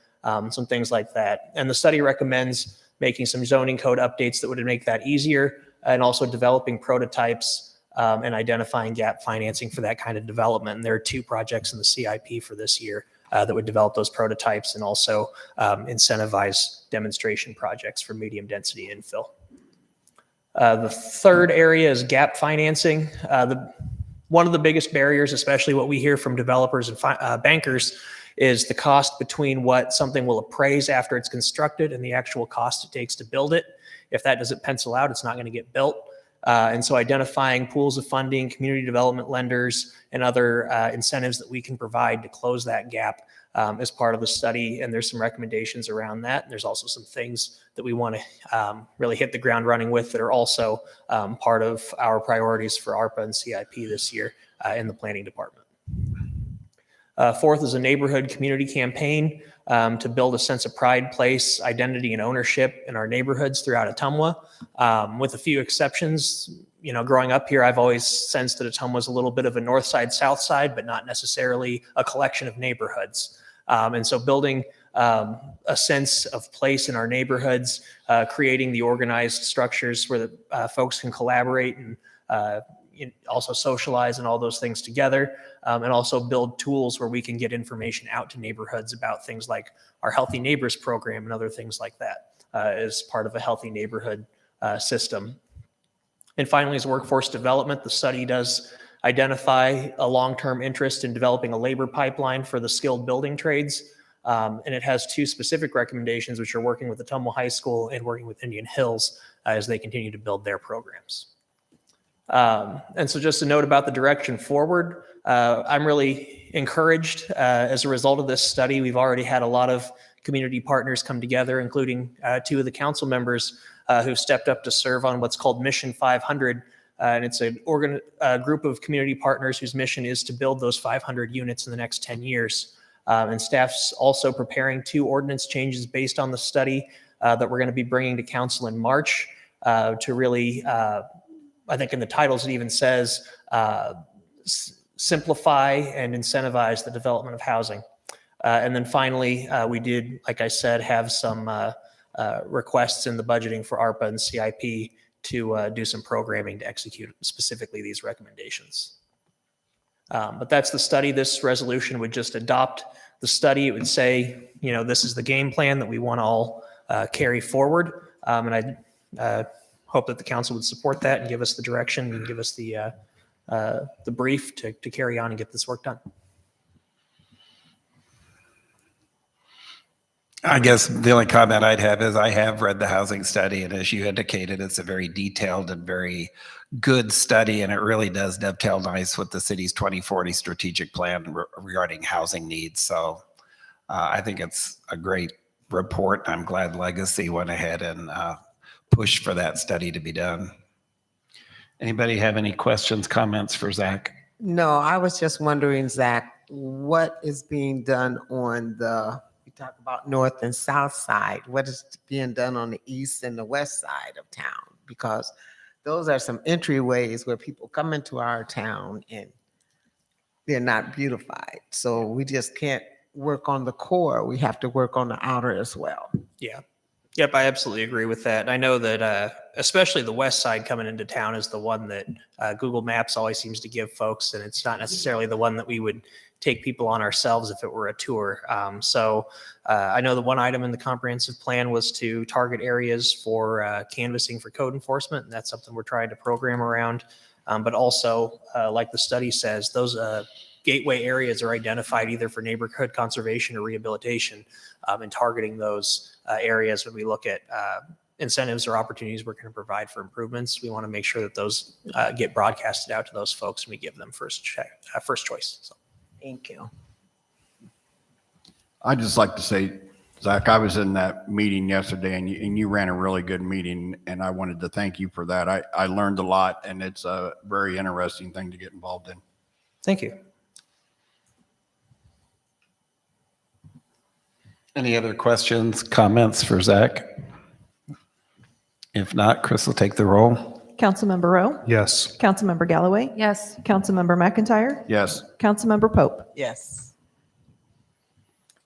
some things like that. And the study recommends making some zoning code updates that would make that easier, and also developing prototypes and identifying gap financing for that kind of development. And there are 2 projects in the CIP for this year that would develop those prototypes and also incentivize demonstration projects for medium density infill. The third area is gap financing. One of the biggest barriers, especially what we hear from developers and bankers, is the cost between what something will appraise after it's constructed and the actual cost it takes to build it. If that doesn't pencil out, it's not going to get built. And so identifying pools of funding, community development lenders, and other incentives that we can provide to close that gap is part of the study. And there's some recommendations around that. And there's also some things that we want to really hit the ground running with that are also part of our priorities for ARPA and CIP this year in the planning department. Fourth is a neighborhood community campaign to build a sense of pride, place, identity, and ownership in our neighborhoods throughout Ottumwa. With a few exceptions, growing up here, I've always sensed that Ottumwa was a little bit of a north side, south side, but not necessarily a collection of neighborhoods. And so building a sense of place in our neighborhoods, creating the organized structures where the folks can collaborate and also socialize and all those things together, and also build tools where we can get information out to neighborhoods about things like our Healthy Neighbors program and other things like that as part of a healthy neighborhood system. And finally is workforce development. The study does identify a long-term interest in developing a labor pipeline for the skilled building trades. And it has 2 specific recommendations, which are working with Ottumwa High School and working with Indian Hills as they continue to build their programs. And so just a note about the direction forward, I'm really encouraged as a result of this study. We've already had a lot of community partners come together, including 2 of the council members who've stepped up to serve on what's called Mission 500. And it's a group of community partners whose mission is to build those 500 units in the next 10 years. And staff's also preparing 2 ordinance changes based on the study that we're going to be bringing to council in March to really, I think in the titles it even says, simplify and incentivize the development of housing. And then finally, we did, like I said, have some requests in the budgeting for ARPA and CIP to do some programming to execute specifically these recommendations. But that's the study. This resolution would just adopt the study. It would say, this is the game plan that we want to all carry forward. And I hope that the council would support that and give us the direction and give us the brief to carry on and get this work done. I guess the only comment I'd have is I have read the housing study, and as you indicated, it's a very detailed and very good study, and it really does dovetail nice with the city's 2040 strategic plan regarding housing needs. So I think it's a great report. I'm glad Legacy went ahead and pushed for that study to be done. Anybody have any questions, comments for Zach? No, I was just wondering, Zach, what is being done on we talk about north and south side. What is being done on the east and the west side of town? Because those are some entryways where people come into our town and they're not beautified. So we just can't work on the core. We have to work on the outer as well. Yeah. Yep, I absolutely agree with that. I know that especially the west side coming into town is the one that Google Maps always seems to give folks, and it's not necessarily the one that we would take people on ourselves if it were a tour. So I know the one item in the comprehensive plan was to target areas for canvassing for code enforcement, and that's something we're trying to program around. But also, like the study says, those gateway areas are identified either for neighborhood conservation or rehabilitation, and targeting those areas when we look at incentives or opportunities we're going to provide for improvements. We want to make sure that those get broadcasted out to those folks and we give them first choice. So. Thank you. I'd just like to say, Zach, I was in that meeting yesterday and you ran a really good meeting, and I wanted to thank you for that. I learned a lot, and it's a very interesting thing to get involved in. Thank you. Any other questions, comments for Zach? If not, Chris will take the roll. Councilmember Rowe, Yes. Councilmember Galloway, Yes. Councilmember McIntyre, Yes. Councilmember Pope. Yes.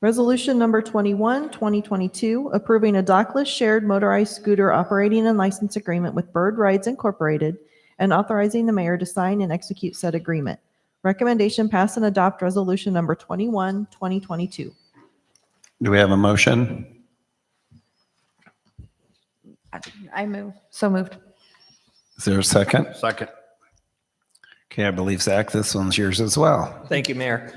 Resolution number 21, 2022, approving a dockless shared motorized scooter operating and license agreement with Bird Rides Incorporated and authorizing the mayor to sign and execute said agreement. Recommendation pass and adopt resolution number 21, 2022. Do we have a motion? I move. So moved. Is there a second? Second. Okay, I believe, Zach, this one's yours as well. Thank you, Mayor.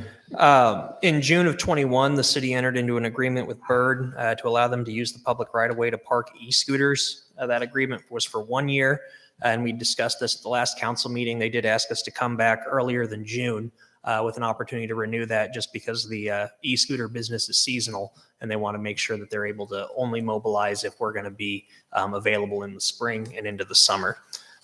In June of 21, the city entered into an agreement with Bird to allow them to use the public right-of-way to park e-scooters. That agreement was for 1 year, and we discussed this at the last council meeting. They did ask us to come back earlier than June with an opportunity to renew that, just because the e-scooter business is seasonal, and they want to make sure that they're able to only mobilize if we're going to be available in the spring and into the summer.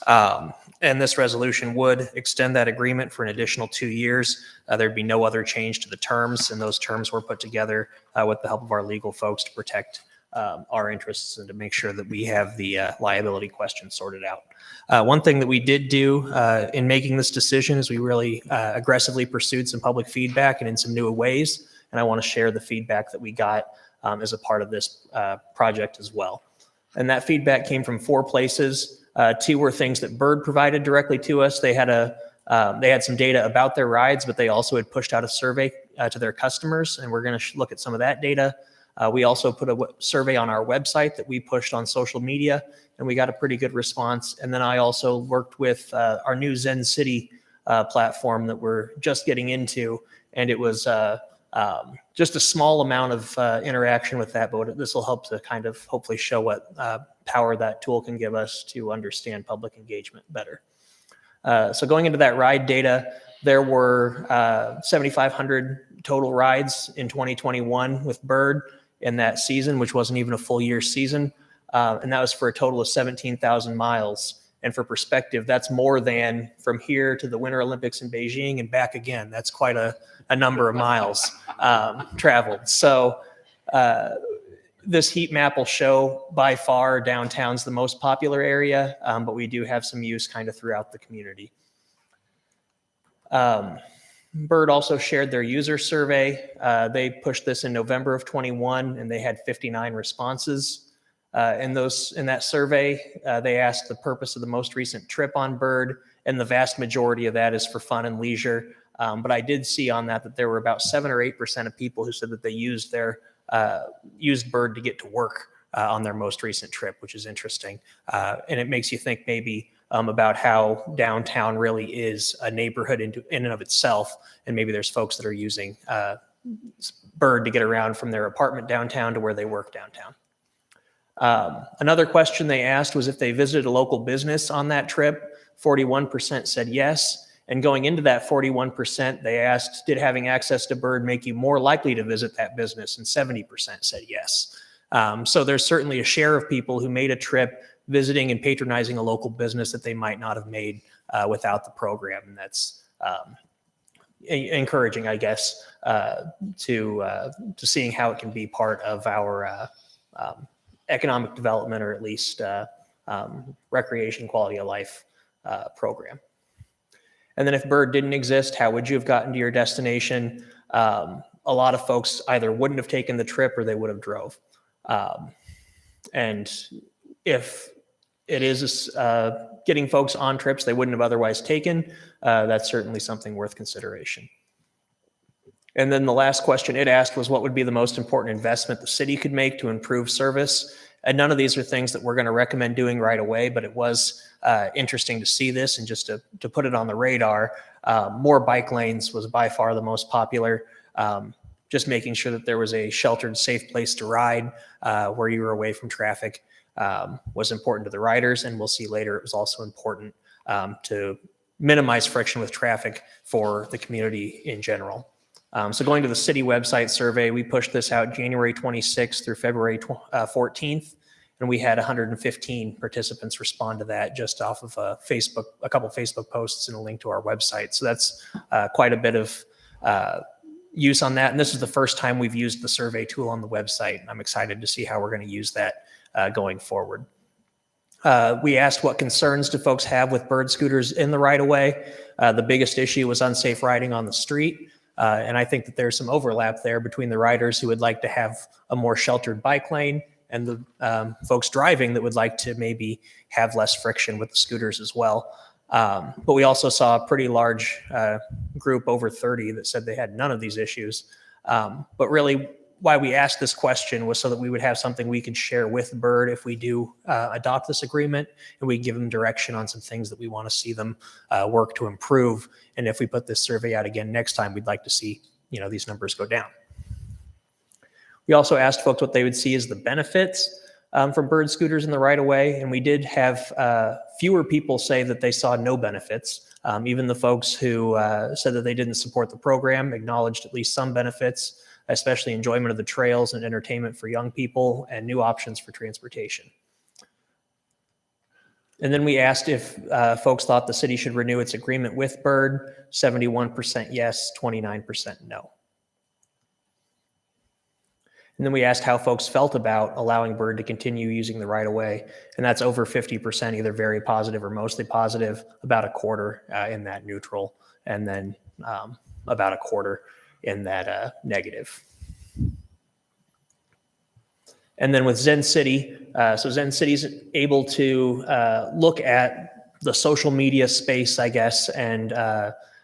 And this resolution would extend that agreement for an additional 2 years. There'd be no other change to the terms, and those terms were put together with the help of our legal folks to protect our interests and to make sure that we have the liability question sorted out. One thing that we did do in making this decision is we really aggressively pursued some public feedback and in some new ways, and I want to share the feedback that we got as a part of this project as well. And that feedback came from 4 places. 2 were things that Bird provided directly to us. They had some data about their rides, but they also had pushed out a survey to their customers, and we're going to look at some of that data. We also put a survey on our website that we pushed on social media, and we got a pretty good response. And then I also worked with our new Zen City platform that we're just getting into, and it was just a small amount of interaction with that, but this will help to kind of hopefully show what power that tool can give us to understand public engagement better. So going into that ride data, there were 7,500 total rides in 2021 with Bird in that season, which wasn't even a full year season. And that was for a total of 17,000 miles. And for perspective, that's more than from here to the Winter Olympics in Beijing and back again. That's quite a number of miles traveled. So this heat map will show by far downtown's the most popular area, but we do have some use kind of throughout the community. Bird also shared their user survey. They pushed this in November of 21, and they had 59 responses. In that survey, they asked the purpose of the most recent trip on Bird, and the vast majority of that is for fun and leisure. But I did see on that there were about 7 or 8% of people who said that they used Bird to get to work on their most recent trip, which is interesting. And it makes you think maybe about how downtown really is a neighborhood in and of itself, and maybe there's folks that are using Bird to get around from their apartment downtown to where they work downtown. Another question they asked was if they visited a local business on that trip. 41% said yes. And going into that 41%, they asked, did having access to Bird make you more likely to visit that business? And 70% said yes. So there's certainly a share of people who made a trip visiting and patronizing a local business that they might not have made without the program. And that's encouraging, I guess, to seeing how it can be part of our economic development, or at least recreation quality of life program. And then if Bird didn't exist, how would you have gotten to your destination? A lot of folks either wouldn't have taken the trip or they would have drove. And if it is getting folks on trips they wouldn't have otherwise taken, that's certainly something worth consideration. And then the last question it asked was what would be the most important investment the city could make to improve service? And none of these are things that we're going to recommend doing right away, but it was interesting to see this and just to put it on the radar. More bike lanes was by far the most popular. Just making sure that there was a sheltered, safe place to ride where you were away from traffic was important to the riders. And we'll see later it was also important to minimize friction with traffic for the community in general. So going to the city website survey, we pushed this out January 26th through February 14th, and we had 115 participants respond to that just off of a couple Facebook posts and a link to our website. So that's quite a bit of use on that. And this is the first time we've used the survey tool on the website. I'm excited to see how we're going to use that going forward. We asked what concerns do folks have with bird scooters in the right of way. The biggest issue was unsafe riding on the street. And I think that there's some overlap there between the riders who would like to have a more sheltered bike lane and the folks driving that would like to maybe have less friction with the scooters as well. But we also saw a pretty large group, over 30, that said they had none of these issues. But really, why we asked this question was so that we would have something we could share with Bird if we do adopt this agreement, and we give them direction on some things that we want to see them work to improve. And if we put this survey out again next time, we'd like to see, these numbers go down. We also asked folks what they would see as the benefits from bird scooters in the right of way, and we did have fewer people say that they saw no benefits. Even the folks who said that they didn't support the program acknowledged at least some benefits, especially enjoyment of the trails and entertainment for young people and new options for transportation. And then we asked if folks thought the city should renew its agreement with Bird. 71% yes, 29% no. And then we asked how folks felt about allowing Bird to continue using the right of way. And that's over 50%, either very positive or mostly positive, about a quarter in that neutral, and then about a quarter in that negative. And then with Zen City, so Zen City's able to look at the social media space, I guess, and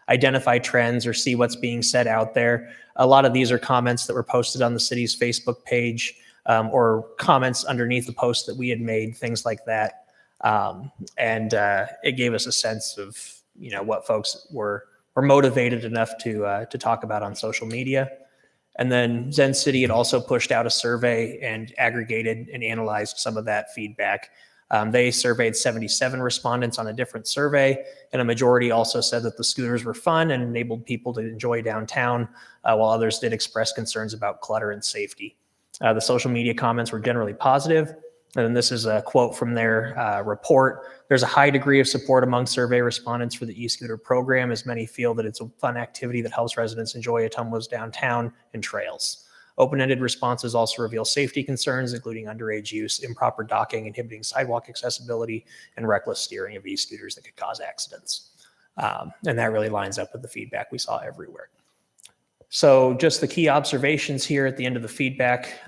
identify trends or see what's being said out there. A lot of these are comments that were posted on the city's Facebook page, or comments underneath the post that we had made, things like that. And it gave us a sense of, what folks were motivated enough to talk about on social media. And then Zen City had also pushed out a survey and aggregated and analyzed some of that feedback. They surveyed 77 respondents on a different survey, and a majority also said that the scooters were fun and enabled people to enjoy downtown, while others did express concerns about clutter and safety. The social media comments were generally positive, and this is a quote from their report. There's a high degree of support among survey respondents for the e-scooter program, as many feel that it's a fun activity that helps residents enjoy Ottumwa's downtown and trails. Open-ended responses also reveal safety concerns, including underage use, improper docking, inhibiting sidewalk accessibility, and reckless steering of e-scooters that could cause accidents. And that really lines up with the feedback we saw everywhere. So just the key observations here at the end of the feedback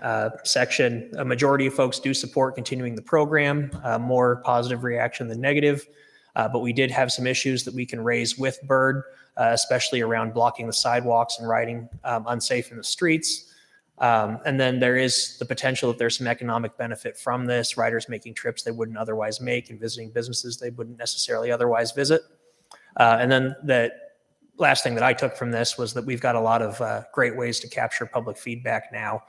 section. A majority of folks do support continuing the program, more positive reaction than negative. But we did have some issues that we can raise with Bird, especially around blocking the sidewalks and riding unsafe in the streets. And then there is the potential that there's some economic benefit from this, riders making trips they wouldn't otherwise make and visiting businesses they wouldn't necessarily otherwise visit. And then the last thing that I took from this was that we've got a lot of great ways to capture public feedback now,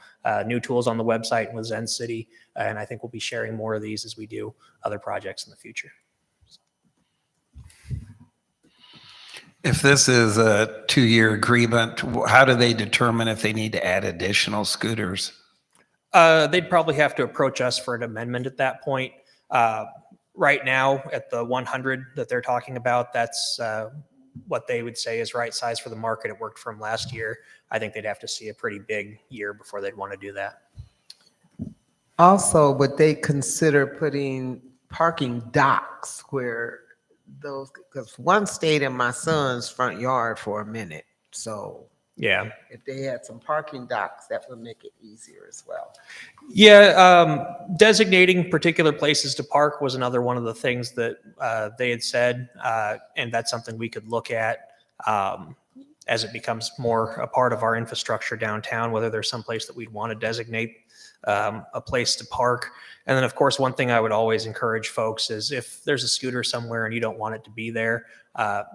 new tools on the website with Zen City, and I think we'll be sharing more of these as we do other projects in the future. If this is a 2-year agreement, how do they determine if they need to add additional scooters? They'd probably have to approach us for an amendment at that point. Right now, at the 100 that they're talking about, that's what they would say is right size for the market. It worked for them last year. I think they'd have to see a pretty big year before they'd want to do that. Also, would they consider putting parking docks where those, because one stayed in my son's front yard for a minute. So yeah, if they had some parking docks, that would make it easier as well. Yeah, designating particular places to park was another one of the things that they had said, and that's something we could look at as it becomes more a part of our infrastructure downtown, whether there's some place that we'd want to designate a place to park. And then, of course, one thing I would always encourage folks is if there's a scooter somewhere and you don't want it to be there,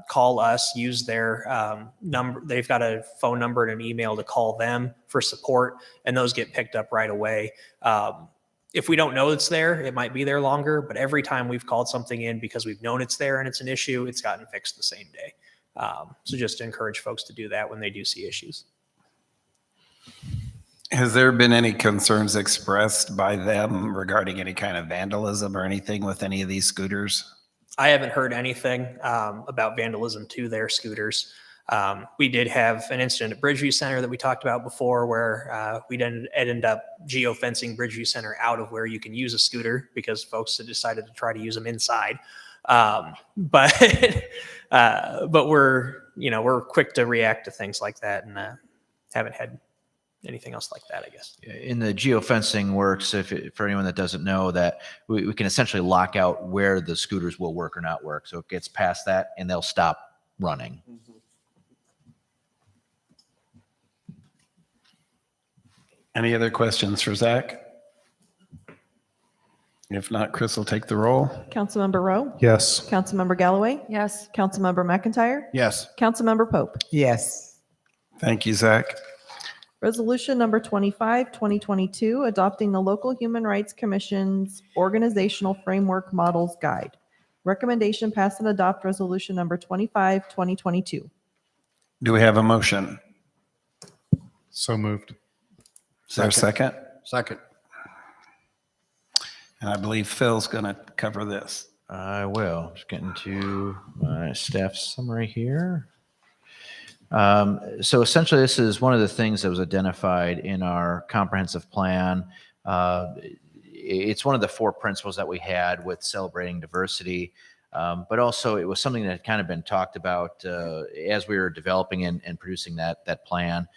call us, use their number. They've got a phone number and an email to call them for support, and those get picked up right away. If we don't know it's there, it might be there longer, but every time we've called something in because we've known it's there and it's an issue, it's gotten fixed the same day. So just to encourage folks to do that when they do see issues. Has there been any concerns expressed by them regarding any kind of vandalism or anything with any of these scooters? I haven't heard anything about vandalism to their scooters. We did have an incident at Bridgeview Center that we talked about before where we ended up geofencing Bridgeview Center out of where you can use a scooter because folks had decided to try to use them inside. But we're quick to react to things like that and haven't had anything else like that, I guess. In the geofencing works, for anyone that doesn't know, that we can essentially lock out where the scooters will work or not work. So it gets past that and they'll stop running. Any other questions for Zach? If not, Chris will take the roll. Councilmember Rowe? Yes. Councilmember Galloway? Yes. Councilmember McIntyre? Yes. Councilmember Pope? Yes. Thank you, Zach. Resolution number 25, 2022, adopting the Local Human Rights Commission's Organizational Framework Models Guide. Recommendation pass and adopt resolution number 25, 2022. Do we have a motion? So moved. Is there a second? Second. And I believe Phil's going to cover this. I will. Just getting to my staff summary here. So essentially, this is one of the things that was identified in our comprehensive plan. It's one of the 4 principles that we had with celebrating diversity, but also it was something that had kind of been talked about as we were developing and producing that plan.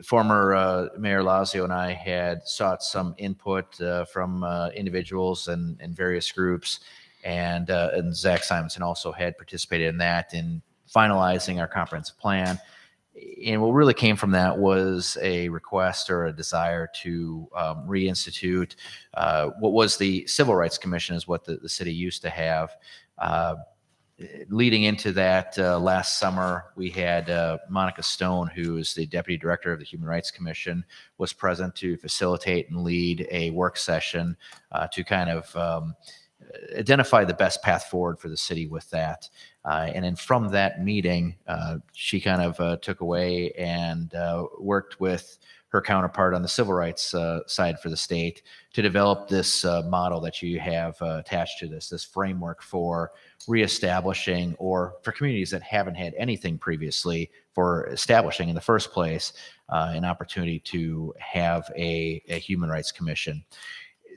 Former Mayor Lazio and I had sought some input from individuals and various groups, and Zach Simonson also had participated in that in finalizing our comprehensive plan. And what really came from that was a request or a desire to reinstitute what was the Civil Rights Commission, is what the city used to have. Leading into that, last summer, we had Monica Stone, who is the Deputy Director of the Human Rights Commission, was present to facilitate and lead a work session to kind of identify the best path forward for the city with that. And then from that meeting, she kind of took away and worked with her counterpart on the civil rights side for the state to develop this model that you have attached to this framework for reestablishing, or for communities that haven't had anything previously, for establishing in the first place an opportunity to have a human rights commission.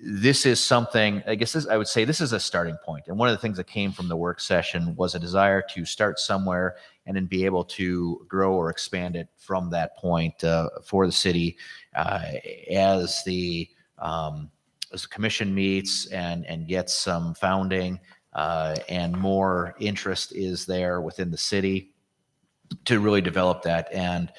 This is something, I guess I would say this is a starting point. And one of the things that came from the work session was a desire to start somewhere and then be able to grow or expand it from that point for the city as the commission meets and gets some founding and more interest is there within the city to really develop that and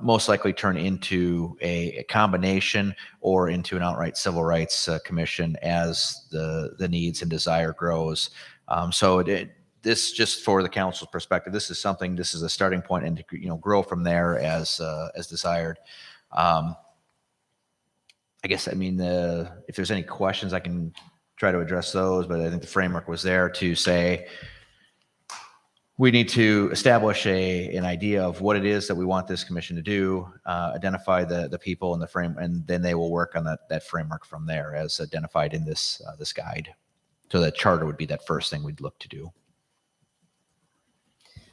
most likely turn into a combination or into an outright civil rights commission as the needs and desire grows. This, just for the council's perspective, this is a starting point, and to grow from there as desired. I guess, if there's any questions, I can try to address those, but I think the framework was there to say we need to establish an idea of what it is that we want this commission to do, identify the people in the frame, and then they will work on that framework from there as identified in this guide. So that charter would be that first thing we'd look to do.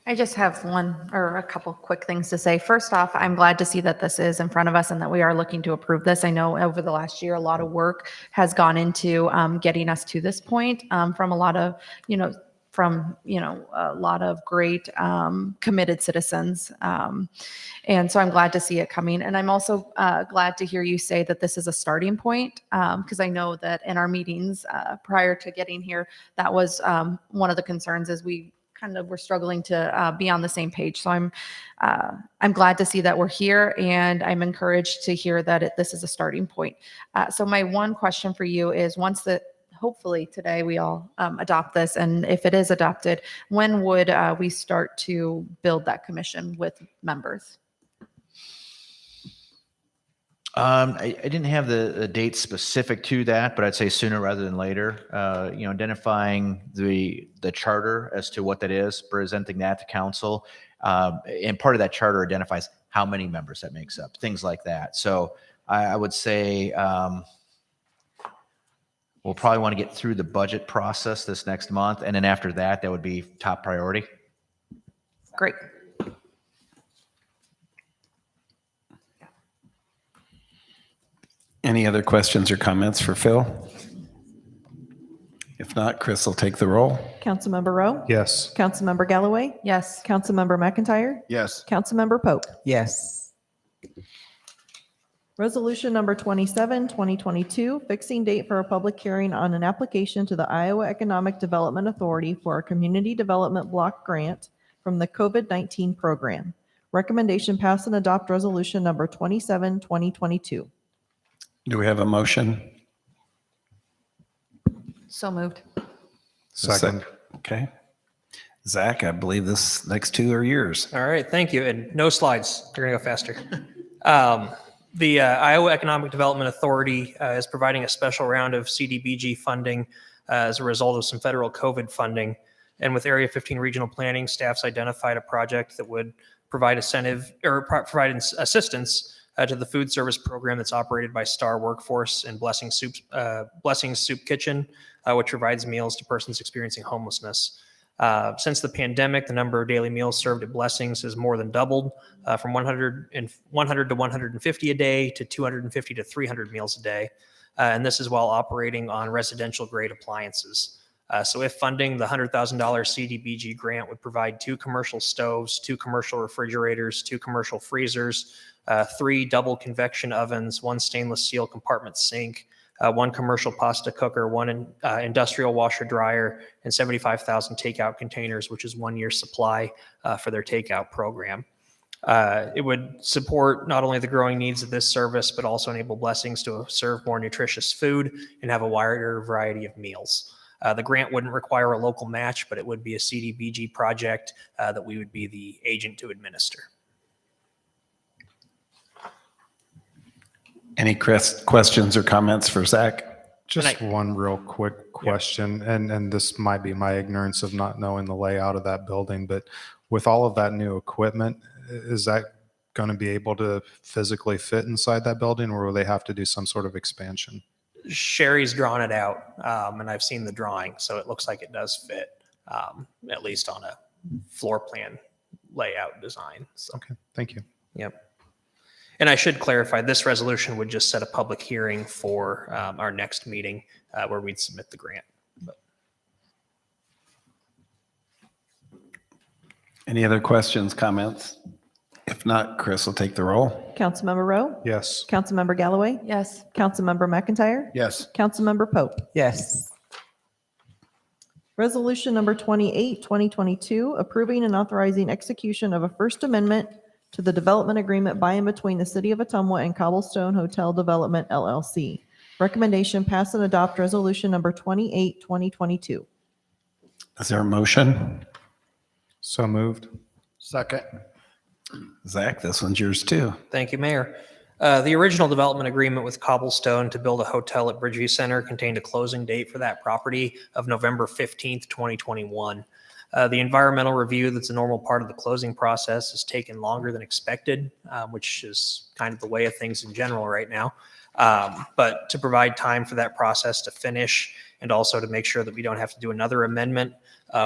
I just have one or a couple quick things to say. First off, I'm glad to see that this is in front of us and that we are looking to approve this. I know over the last year, a lot of work has gone into getting us to this point from a lot of, a lot of great committed citizens. And so I'm glad to see it coming. And I'm also glad to hear you say that this is a starting point, because I know that in our meetings prior to getting here, that was one of the concerns, is we kind of we're struggling to be on the same page. So I'm glad to see that we're here, and I'm encouraged to hear that this is a starting point. So my one question for you is, hopefully today we all adopt this, and if it is adopted, when would we start to build that commission with members? I didn't have the date specific to that, but I'd say sooner rather than later. Identifying the charter as to what that is, presenting that to council, and part of that charter identifies how many members that makes up, things like that. So I would say we'll probably want to get through the budget process this next month, and then after that, that would be top priority. Great. Any other questions or comments for Phil? If not, Chris will take the roll. Councilmember Rowe? Yes. Councilmember Galloway? Yes. Councilmember McIntyre? Yes. Councilmember Pope? Yes. Resolution number 27, 2022, fixing date for a public hearing on an application to the Iowa Economic Development Authority for a community development block grant from the COVID-19 program. Recommendation pass and adopt resolution number 27, 2022. Do we have a motion? So moved. Second. Okay. Zach, I believe this next two are yours. All right, thank you. And no slides. They're going to go faster. The Iowa Economic Development Authority is providing a special round of CDBG funding as a result of some federal COVID funding. And with Area 15 regional planning, staff's identified a project that would provide assistance to the food service program that's operated by Star Workforce and Blessings Soup Kitchen, which provides meals to persons experiencing homelessness. Since the pandemic, the number of daily meals served at Blessings has more than doubled from 100 to 150 a day to 250 to 300 meals a day. And this is while operating on residential grade appliances. So if funding, the $100,000 CDBG grant would provide 2 commercial stoves, 2 commercial refrigerators, 2 commercial freezers, 3 double convection ovens, 1 stainless steel compartment sink, 1 commercial pasta cooker, 1 industrial washer dryer, and 75,000 takeout containers, which is 1 year's supply for their takeout program. It would support not only the growing needs of this service, but also enable Blessings to serve more nutritious food and have a wider variety of meals. The grant wouldn't require a local match, but it would be a CDBG project that we would be the agent to administer. Any questions or comments for Zach? Just one real quick question, and this might be my ignorance of not knowing the layout of that building, but with all of that new equipment, is that going to be able to physically fit inside that building, or will they have to do some sort of expansion? Sherry's drawn it out, and I've seen the drawing, so it looks like it does fit, at least on a floor plan layout design. So, Okay, thank you. yep. And I should clarify, this resolution would just set a public hearing for our next meeting where we'd submit the grant. Any other questions, comments? If not, Chris will take the roll. Councilmember Rowe? Yes. Councilmember Galloway? Yes. Councilmember McIntyre? Yes. Councilmember Pope? Yes. Resolution number 28, 2022, approving and authorizing execution of a First Amendment to the development agreement by and between the City of Ottumwa and Cobblestone Hotel Development, LLC. Recommendation pass and adopt resolution number 28, 2022. Is there a motion? So moved. Second. Zach, this one's yours too. Thank you, Mayor. The original development agreement with Cobblestone to build a hotel at Bridgeview Center contained a closing date for that property of November 15th, 2021. The environmental review that's a normal part of the closing process has taken longer than expected, which is kind of the way of things in general right now. But to provide time for that process to finish and also to make sure that we don't have to do another amendment,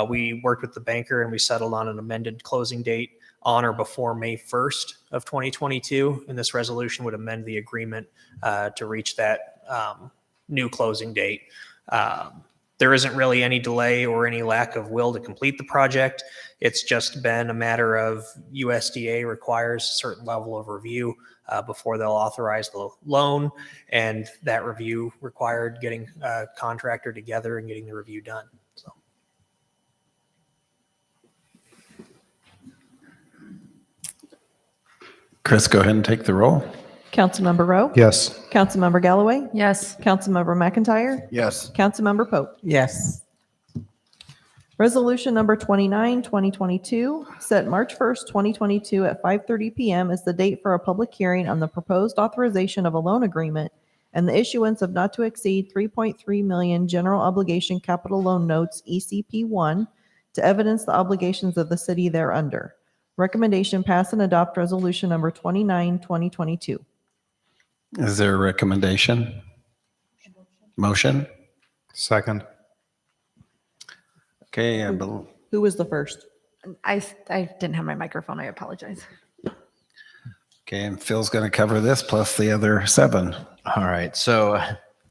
we worked with the banker and we settled on an amended closing date on or before May 1st of 2022. And this resolution would amend the agreement to reach that new closing date. There isn't really any delay or any lack of will to complete the project. It's just been a matter of USDA requires a certain level of review before they'll authorize the loan. And that review required getting a contractor together and getting the review done. So. Chris, go ahead and take the roll. Councilmember Rowe? Yes. Councilmember Galloway? Yes. Councilmember McIntyre? Yes. Councilmember Pope? Yes. Resolution number 29, 2022, set March 1st, 2022 at 5:30 PM as the date for a public hearing on the proposed authorization of a loan agreement and the issuance of not to exceed 3.3 million general obligation capital loan notes, ECP1, to evidence the obligations of the city thereunder. Recommendation pass and adopt resolution number 29, 2022. Is there a recommendation? Motion? Second. Okay, Who was the first? I didn't have my microphone. I apologize. Okay, and Phil's going to cover this plus the other 7. All right. So,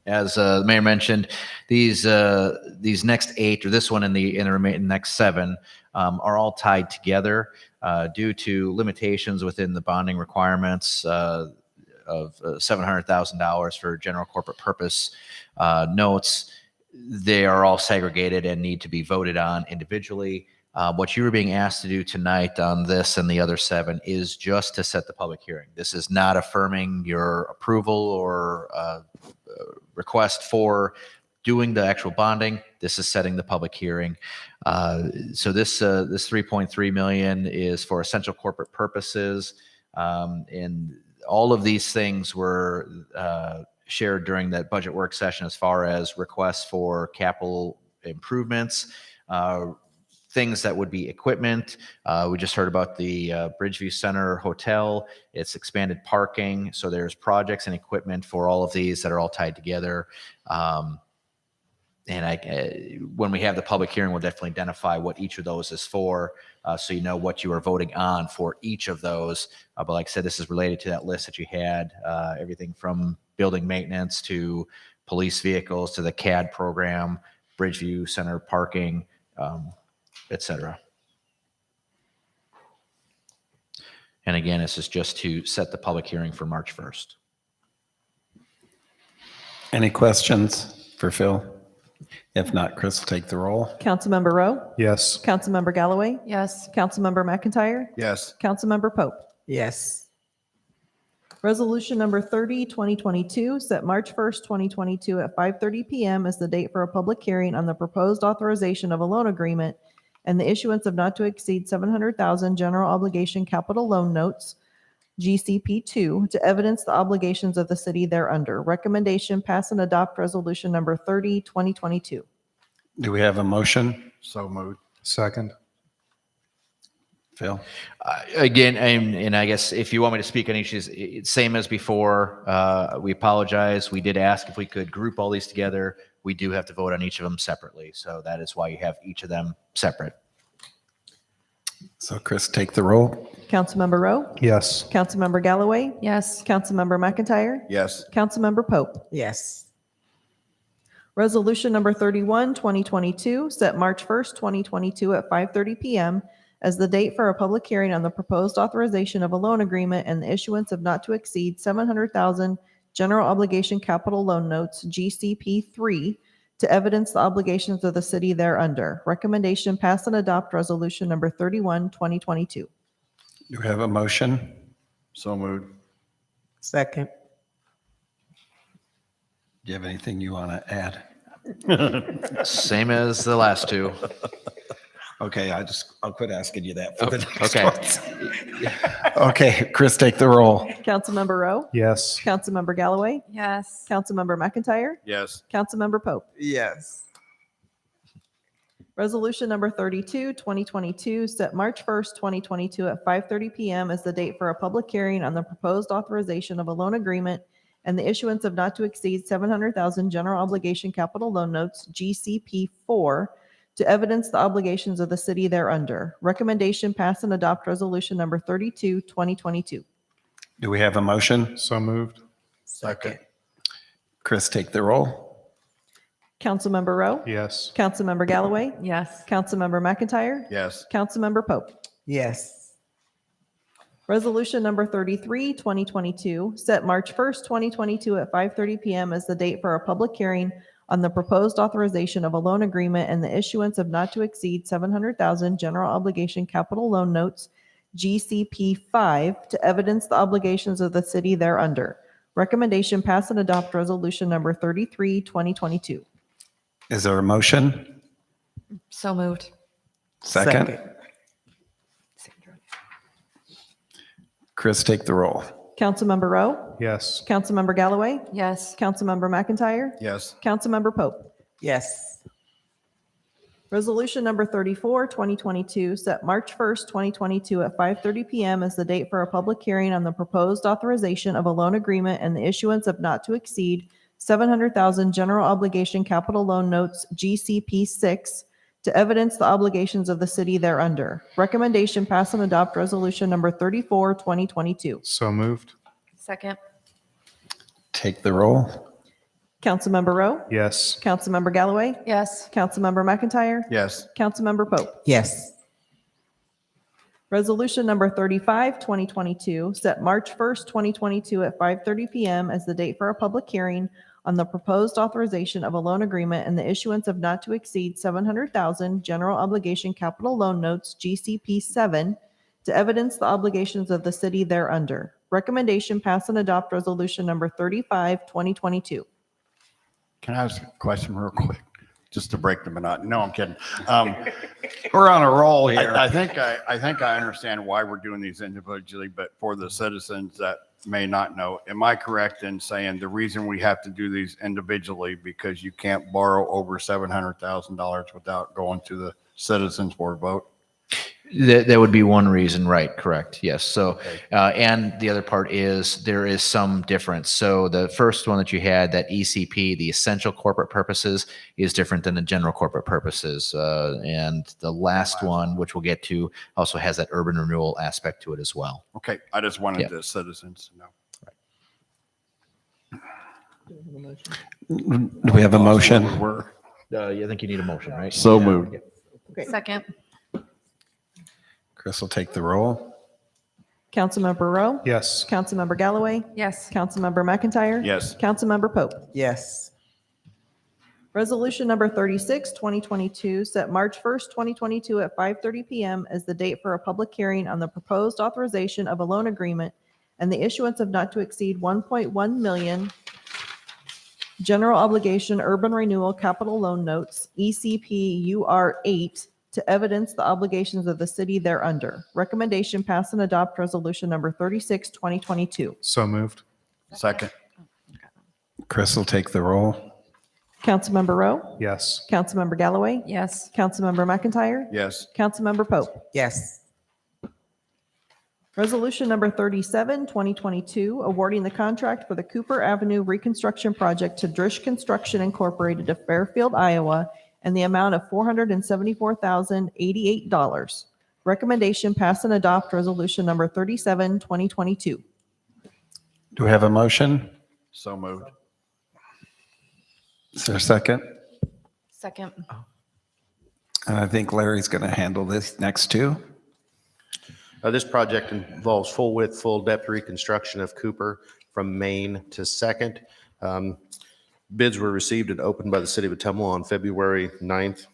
as the mayor mentioned, these next 8, or this one and the remaining next 7, are all tied together due to limitations within the bonding requirements of $700,000 for general corporate purpose notes. They are all segregated and need to be voted on individually. What you are being asked to do tonight on this and the other 7 is just to set the public hearing. This is not affirming your approval or request for doing the actual bonding. This is setting the public hearing. So this 3.3 million is for essential corporate purposes, and all of these things were shared during that budget work session as far as requests for capital improvements, things that would be equipment. We just heard about the Bridgeview Center Hotel. It's expanded parking. So there's projects and equipment for all of these that are all tied together. And when we have the public hearing, we'll definitely identify what each of those is for, so you know what you are voting on for each of those. But like I said, this is related to that list that you had, everything from building maintenance to police vehicles to the CAD program, Bridgeview Center parking, etc. And again, this is just to set the public hearing for March 1st. Any questions for Phil? If not, Chris will take the roll. Councilmember Rowe? Yes. Councilmember Galloway? Yes. Councilmember McIntyre? Yes. Councilmember Pope? Yes. Resolution number 30, 2022, set March 1st, 2022 at 5:30 PM as the date for a public hearing on the proposed authorization of a loan agreement and the issuance of not to exceed 700,000 general obligation capital loan notes, GCP2, to evidence the obligations of the city thereunder. Recommendation, pass and adopt resolution number 30, 2022. Do we have a motion? So moved. Second. Phil? Again, and I guess if you want me to speak on issues, same as before, we apologize. We did ask if we could group all these together. We do have to vote on each of them separately. So that is why you have each of them separate. So Chris, take the roll. Councilmember Rowe? Yes. Councilmember Galloway? Yes. Councilmember McIntyre? Yes. Councilmember Pope? Yes. Resolution number 31, 2022, set March 1st, 2022 at 5:30 PM as the date for a public hearing on the proposed authorization of a loan agreement and the issuance of not to exceed 700,000 general obligation capital loan notes, GCP3, to evidence the obligations of the city thereunder. Recommendation, pass and adopt resolution number 31, 2022. Do we have a motion? So moved. Second. Do you have anything you want to add? Same as the last two. Okay, I'll quit asking you that for the next Okay. ones. Okay, Chris, take the roll. Councilmember Rowe? Yes. Councilmember Galloway? Yes. Councilmember McIntyre? Yes. Councilmember Pope? Yes. Resolution number 32, 2022, set March 1st, 2022 at 5:30 PM as the date for a public hearing on the proposed authorization of a loan agreement and the issuance of not to exceed 700,000 general obligation capital loan notes, GCP4, to evidence the obligations of the city thereunder. Recommendation, pass and adopt resolution number 32, 2022. Do we have a motion? So moved. Second. Chris, take the roll. Councilmember Rowe? Yes. Councilmember Galloway? Yes. Councilmember McIntyre? Yes. Councilmember Pope? Yes. Resolution number 33, 2022, set March 1st, 2022 at 5:30 PM as the date for a public hearing on the proposed authorization of a loan agreement and the issuance of not to exceed 700,000 general obligation capital loan notes, GCP5, to evidence the obligations of the city thereunder. Recommendation, pass and adopt resolution number 33, 2022. Is there a motion? So moved. Second? Chris, take the roll. Councilmember Rowe? Yes. Councilmember Galloway? Yes. Councilmember McIntyre? Yes. Councilmember Pope? Yes. Resolution number 34, 2022, set March 1st, 2022 at 5:30 PM as the date for a public hearing on the proposed authorization of a loan agreement and the issuance of not to exceed 700,000 general obligation capital loan notes, GCP6, to evidence the obligations of the city thereunder. Recommendation, pass and adopt resolution number 34, 2022. So moved. Second. Take the roll. Councilmember Rowe? Yes. Councilmember Galloway? Yes. Councilmember McIntyre? Yes. Councilmember Pope? Yes. Resolution number 35, 2022, set March 1st, 2022 at 5:30 PM as the date for a public hearing on the proposed authorization of a loan agreement and the issuance of not to exceed $700,000 general obligation capital loan notes, GCP 7, to evidence the obligations of the city thereunder. Recommendation, pass and adopt resolution number 35, 2022. Can I ask a question real quick? Just to break the monotony. No, I'm kidding. We're on a roll here. I think I understand why we're doing these individually, but for the citizens that may not know, am I correct in saying the reason we have to do these individually because you can't borrow over $700,000 without going to the citizens for a vote? That would be one reason, right? Correct. Yes. So, and the other part is there is some difference. So the first one that you had, that ECP, the essential corporate purposes, is different than the general corporate purposes. And the last one, which we'll get to, also has that urban renewal aspect to it as well. Okay, I just wanted Yeah. the citizens to know. Do we have a motion? I think you need a motion, right? So Yeah. moved. Second. Chris will take the roll. Councilmember Rowe? Yes. Councilmember Galloway? Yes. Councilmember McIntyre? Yes. Councilmember Pope? Yes. Resolution number 36, 2022, set March 1st, 2022 at 5:30 PM as the date for a public hearing on the proposed authorization of a loan agreement and the issuance of not to exceed 1.1 million general obligation urban renewal capital loan notes, ECP UR 8, to evidence the obligations of the city thereunder. Recommendation, pass and adopt resolution number 36, 2022. So moved. Second. Chris will take the roll. Councilmember Rowe? Yes. Councilmember Galloway? Yes. Councilmember McIntyre? Yes. Councilmember Pope? Yes. Resolution number 37, 2022, awarding the contract for the Cooper Avenue reconstruction project to Drish Construction Incorporated of Fairfield, Iowa, and the amount of $474,088. Recommendation, pass and adopt resolution number 37, 2022. Do we have a motion? So moved. Is there a second? Second. And I think Larry's going to handle this next too. This project involves full width, full depth reconstruction of Cooper from Main to Second. Bids were received and opened by the city of Ottumwa on February 9th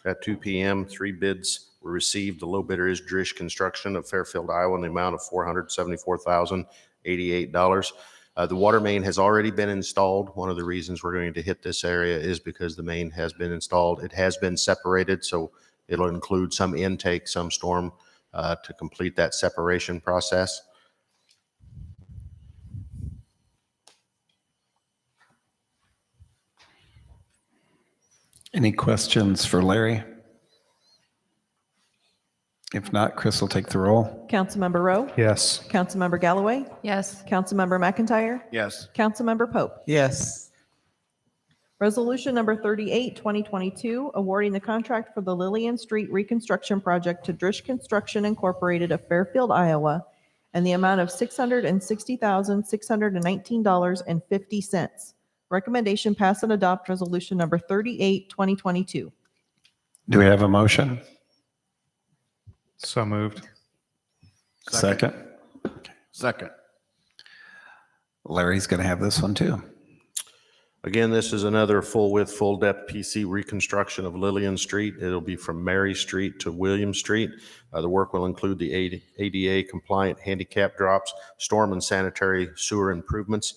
at 2 p.m. 3 bids were received. The low bidder is Drish Construction of Fairfield, Iowa, in the amount of $474,088. The water main has already been installed. One of the reasons we're going to hit this area is because the main has been installed. It has been separated, so it'll include some intake, some storm to complete that separation process. Any questions for Larry? If not, Chris will take the roll. Councilmember Rowe? Yes. Councilmember Galloway? Yes. Councilmember McIntyre? Yes. Councilmember Pope? Yes. Resolution number 38, 2022, awarding the contract for the Lillian Street reconstruction project to Drish Construction Incorporated of Fairfield, Iowa, and the amount of $660,619.50. Recommendation, pass and adopt resolution number 38, 2022. Do we have a motion? So moved. Second. Second. Larry's going to have this one too. Again, this is another full width, full depth PC reconstruction of Lillian Street. It'll be from Mary Street to William Street. The work will include the ADA compliant handicap drops, storm and sanitary sewer improvements.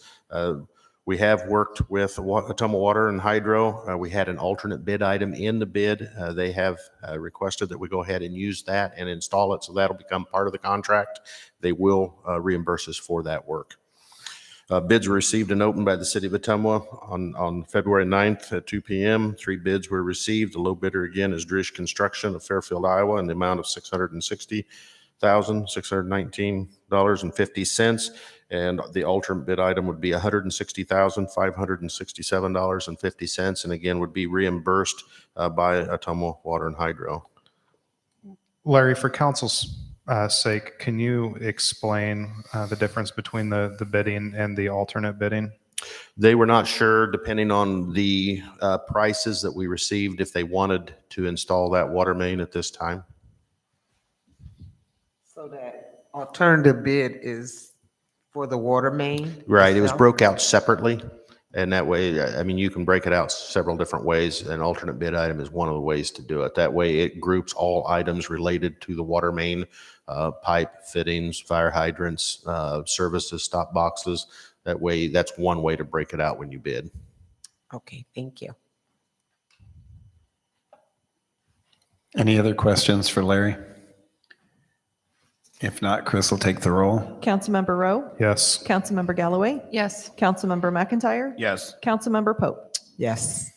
We have worked with Ottumwa Water and Hydro. We had an alternate bid item in the bid. They have requested that we go ahead and use that and install it, so that'll become part of the contract. They will reimburse us for that work. Bids were received and opened by the city of Ottumwa on February 9th at 2 p.m. 3 bids were received. The low bidder again is Drish Construction of Fairfield, Iowa, in the amount of $160,619.50. And the alternate bid item would be $160,567.50, and again, would be reimbursed by Ottumwa Water and Hydro. Larry, for council's sake, can you explain the difference between the bidding and the alternate bidding? They were not sure, depending on the prices that we received, if they wanted to install that water main at this time. So that alternative bid is for the water main? Right, it was itself? broke out separately, and that way, I mean, you can break it out several different ways. An alternate bid item is one of the ways to do it. That way, it groups all items related to the water main, pipe fittings, fire hydrants, services, stop boxes. That way, that's one way to break it out when you bid. Okay, thank you. Any other questions for Larry? If not, Chris will take the roll. Councilmember Rowe, Yes. Councilmember Galloway, Yes. Councilmember McIntyre, Yes. Councilmember Pope. Yes.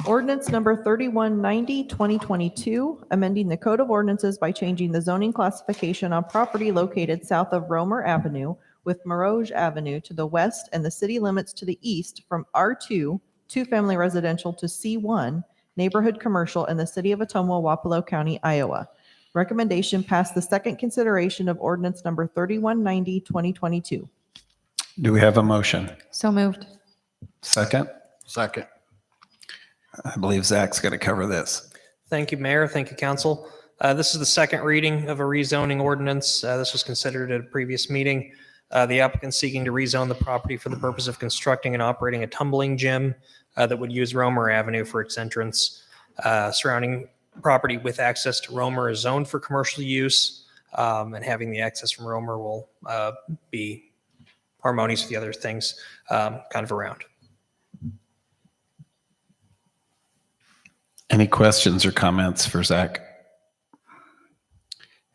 Ordinance number 3190, 2022, amending the Code of Ordinances by changing the zoning classification on property located south of Romer Avenue with Meroge Avenue to the west and the city limits to the east from R2, two-family residential, to C1, neighborhood commercial in the city of Ottumwa, Wapello County, Iowa. Recommendation passed the second consideration of ordinance number 3190, 2022. Do we have a motion? So moved. Second? Second. I believe Zach's going to cover this. Thank you, Mayor. Thank you, Council. This is the second reading of a rezoning ordinance. This was considered at a previous meeting. The applicant seeking to rezone the property for the purpose of constructing and operating a tumbling gym that would use Romer Avenue for its entrance. Surrounding property with access to Romer is zoned for commercial use, and having the access from Romer will be harmonious with the other things kind of around. Any questions or comments for Zach?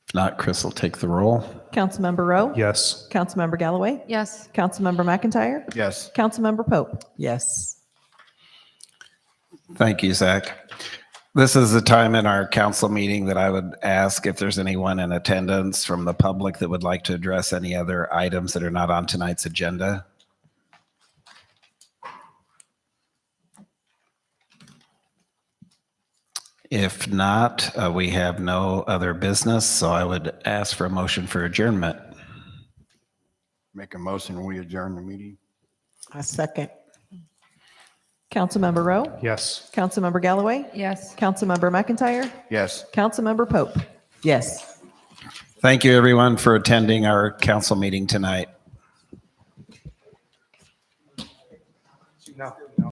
If not, Chris will take the roll. Councilmember Rowe, Yes. Councilmember Galloway, Yes. Councilmember McIntyre, Yes. Councilmember Pope. Yes. Thank you, Zach. This is the time in our council meeting that I would ask if there's anyone in attendance from the public that would like to address any other items that are not on tonight's agenda. If not, we have no other business, so I would ask for a motion for adjournment. Make a motion, we adjourn the meeting. A second. Councilmember Rowe, Yes. Councilmember Galloway, Yes. Councilmember McIntyre, Yes. Councilmember Pope. Yes. Thank you, everyone, for attending our council meeting tonight.